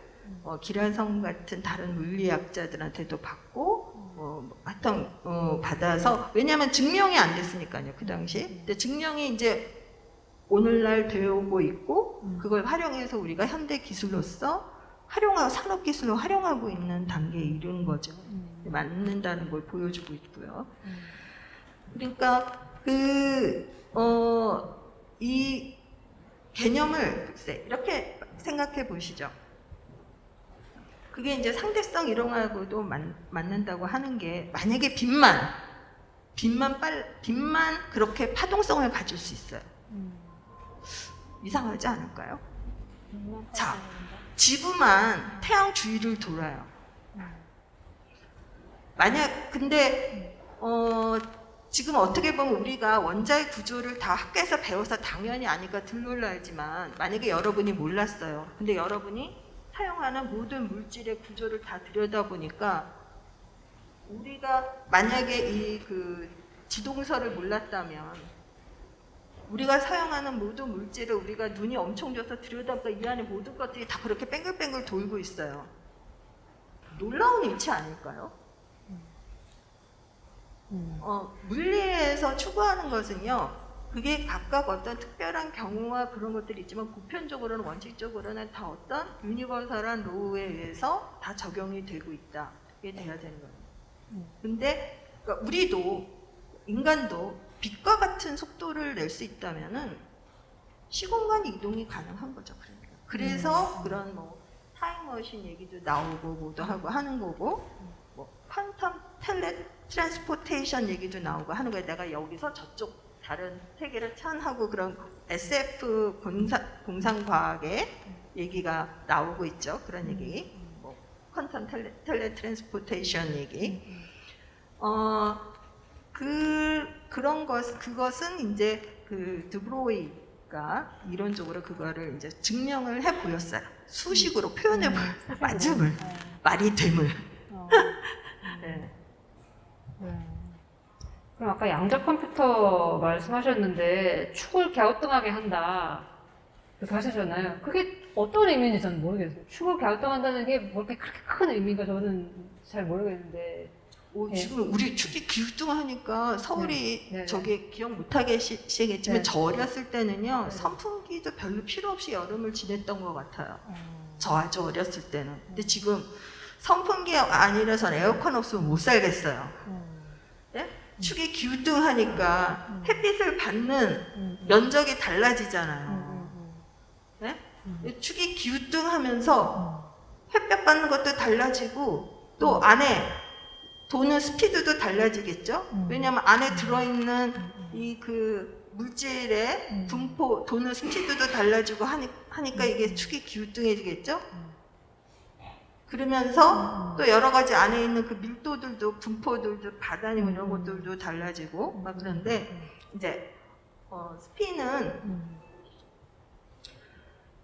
기라성 같은 다른 물리학자들한테도 받고 하여튼 받아서 왜냐하면 증명이 안 됐으니까요 그 당시. 근데 증명이 이제 오늘날 되어오고 있고 그걸 활용해서 우리가 현대 기술로서 활용하고 산업 기술로 활용하고 있는 단계에 이른 거죠. 맞는다는 걸 보여주고 있고요. 그러니까 이 개념을 글쎄 이렇게 생각해 보시죠. 그게 이제 상대성 이론하고도 맞는다고 하는 게 만약에 빛만 그렇게 파동성을 가질 수 있어요. 이상하지 않을까요? 자, 지구만 태양 주위를 돌아요. 근데 지금 어떻게 보면 우리가 원자의 구조를 다 학교에서 배워서 당연히 아니까 들놀라지만 만약에 여러분이 몰랐어요. 근데 여러분이 사용하는 모든 물질의 구조를 다 들여다보니까 우리가 만약에 이 그 지동설을 몰랐다면 우리가 사용하는 모든 물질을 우리가 눈이 엄청 져서 들여다보니까 이 안에 모든 것들이 다 그렇게 뱅글뱅글 돌고 있어요. 놀라운 일치 아닐까요? 물리에서 추구하는 것은요, 그게 각각 어떤 특별한 경우와 그런 것들이 있지만 보편적으로는 원칙적으로는 다 어떤 유니버설한 로우에 의해서 다 적용이 되고 있다. 이게 돼야 되는 거예요. 근데 그러니까 우리도 인간도 빛과 같은 속도를 낼 수 있다면은 시공간 이동이 가능한 거죠. 그래서 그런 뭐 타임머신 얘기도 나오고 뭐도 하고 하는 거고 뭐 퀀텀 트랜스포테이션 얘기도 나오고 하는 거예요. 내가 여기서 저쪽 다른 세계를 찬하고 그런 SF 공상과학의 얘기가 나오고 있죠. 그런 얘기. 뭐 퀀텀 트랜스포테이션 얘기. 그것은 이제 그 드브로이가 이론적으로 그거를 이제 증명을 해 보였어요. 수식으로 표현해 보였어요. 맞음을, 말이 됨을. 네. 그럼 아까 양자 컴퓨터 말씀하셨는데 축을 갸우뚱하게 한다 이렇게 하셨잖아요. 그게 어떤 의미인지 저는 모르겠어요. 축을 갸우뚱한다는 게 뭐 그렇게 큰 의미가 저는 잘 모르겠는데. 네. 지금 우리 축이 기우뚱하니까 서울이 네. 저게 기억 못하시겠지만 네. 저 어렸을 때는요 네. 선풍기도 별로 필요 없이 여름을 지냈던 것 같아요. 저 아주 어렸을 때는. 근데 지금 선풍기 아니라 전 에어컨 없으면 못 살겠어요. 네? 축이 기우뚱하니까 햇빛을 받는 면적이 달라지잖아요. 네? 축이 기우뚱하면서 햇볕 받는 것도 달라지고 또 안에 도는 스피드도 달라지겠죠? 왜냐하면 안에 들어있는 이 그 물질의 분포, 도는 스피드도 달라지고 하니까 이게 축이 기우뚱해지겠죠? 그러면서 또 여러 가지 안에 있는 그 밀도들도 분포들도 바다니 이런 것들도 달라지고 막 그런데 이제 스피는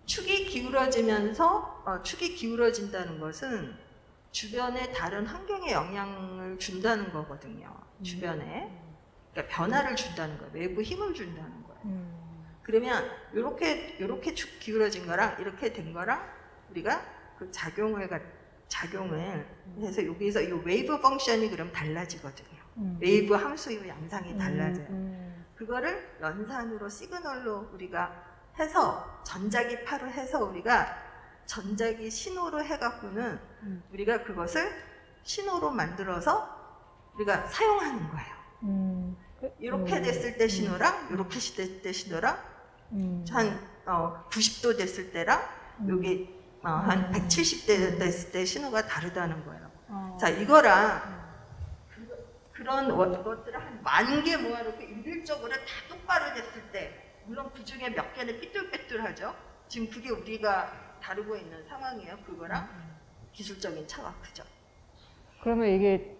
축이 기울어지면서 축이 기울어진다는 것은 주변에 다른 환경에 영향을 준다는 거거든요. 주변에. 그러니까 변화를 준다는 거예요. 외부 힘을 준다는 거예요. 그러면 요렇게 축 기울어진 거랑 이렇게 된 거랑 우리가 그 작용을 해서 여기서 이 웨이브 펑션이 그럼 달라지거든요. 웨이브 함수의 양상이 달라져요. 그거를 연산으로 시그널로 우리가 해서 전자기파로 해서 우리가 전자기 신호로 해갖고는 우리가 그것을 신호로 만들어서 우리가 사용하는 거예요. 이렇게 됐을 때 신호랑 이렇게 됐을 때 신호랑 한 90도 됐을 때랑 여기 한 170대 됐을 때 신호가 다르다는 거예요. 자, 이거랑 그런 것들을 한 10,000개 모아놓고 일률적으로 다 똑바로 됐을 때, 물론 그 중에 몇 개는 삐뚤빼뚤하죠. 지금 그게 우리가 다루고 있는 상황이에요. 그거랑 기술적인 차가 크죠. 그러면 이게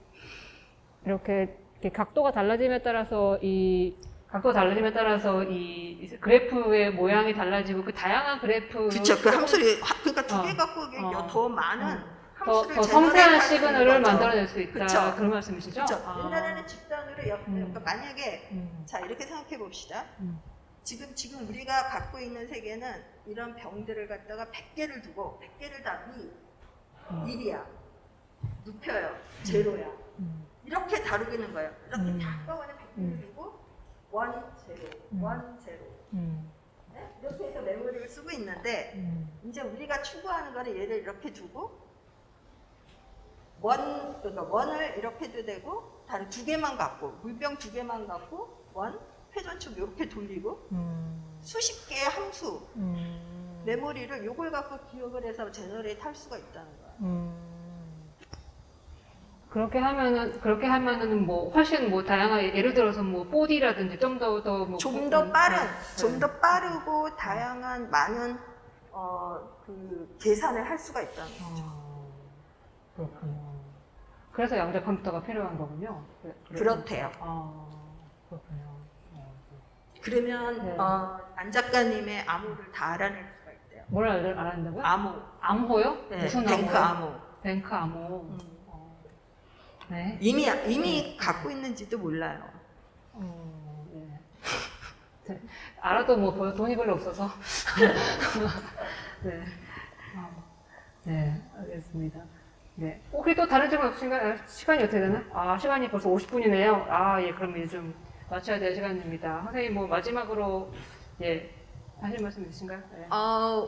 이렇게 각도가 달라짐에 따라서 이 그래프의 모양이 달라지고 그 다양한 그래프 그렇죠. 그 함수를 그러니까 두 개 갖고 더 많은 함수를 더 섬세한 제너레이트 시그널을 하는 거죠. 만들어낼 수 있다. 그쵸. 그런 말씀이시죠? 그렇죠. 옛날에는 집단으로 그러니까 만약에 음. 자 이렇게 생각해 봅시다. 음. 지금 우리가 갖고 있는 세계는 이런 병들을 갖다가 100개를 두고 100개를 다 1이야. 눕혀요. 제로야. 이렇게 다루기는 거예요. 이렇게 다 한꺼번에 100개를 두고 1, 제로, 1, 제로. 네? 이렇게 해서 메모리를 쓰고 있는데 이제 우리가 추구하는 거는 얘를 이렇게 두고 그러니까 원을 이렇게도 되고 다른 두 개만 갖고 물병 두 개만 갖고 회전축 이렇게 돌리고 수십 개의 함수 메모리를 요걸 갖고 기억을 해서 제너레이트 할 수가 있다는 거야. 그렇게 하면은 뭐 훨씬 뭐 다양한 예를 들어서 뭐 4D라든지 좀 더 빠른, 좀 더 빠르고 다양한 많은 그 계산을 할 수가 있다는 거죠. 그렇군요. 그래서 양자 컴퓨터가 필요한 거군요. 그렇대요. 그렇군요. 그러면 네. 안 작가님의 암호를 다 알아낼 수가 있대요. 뭘 알아낸다고요? 암호. 암호요? 네, 무슨 뱅크 암호요? 암호. 뱅크 암호. 네. 이미 갖고 있는지도 몰라요. 네. 네. 알아도 뭐 돈이 별로 없어서. 네. 네, 알겠습니다. 네. 혹시 또 다른 질문 없으신가요? 시간이 어떻게 되나? 시간이 벌써 50분이네요. 예, 그럼 이제 좀 맞춰야 될 시간입니다. 선생님, 뭐 마지막으로 하실 말씀 있으신가요? 네.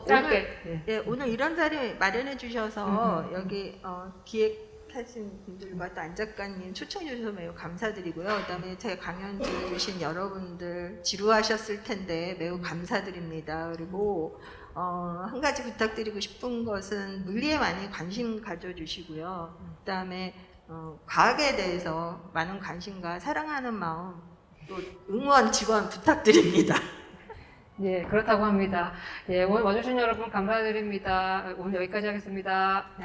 짧게. 오늘 이런 자리 마련해 주셔서 여기 기획하신 분들과 또 안 작가님 초청해 주셔서 매우 감사드리고요. 그다음에 제 강연 들으신 여러분들 지루하셨을 텐데 매우 감사드립니다. 그리고 한 가지 부탁드리고 싶은 것은 물리에 많이 관심 가져주시고요. 그다음에 과학에 대해서 많은 관심과 사랑하는 마음 또 응원 지원 부탁드립니다. 예, 그렇다고 합니다. 예, 오늘 와주신 여러분 감사드립니다. 오늘 여기까지 하겠습니다. 네.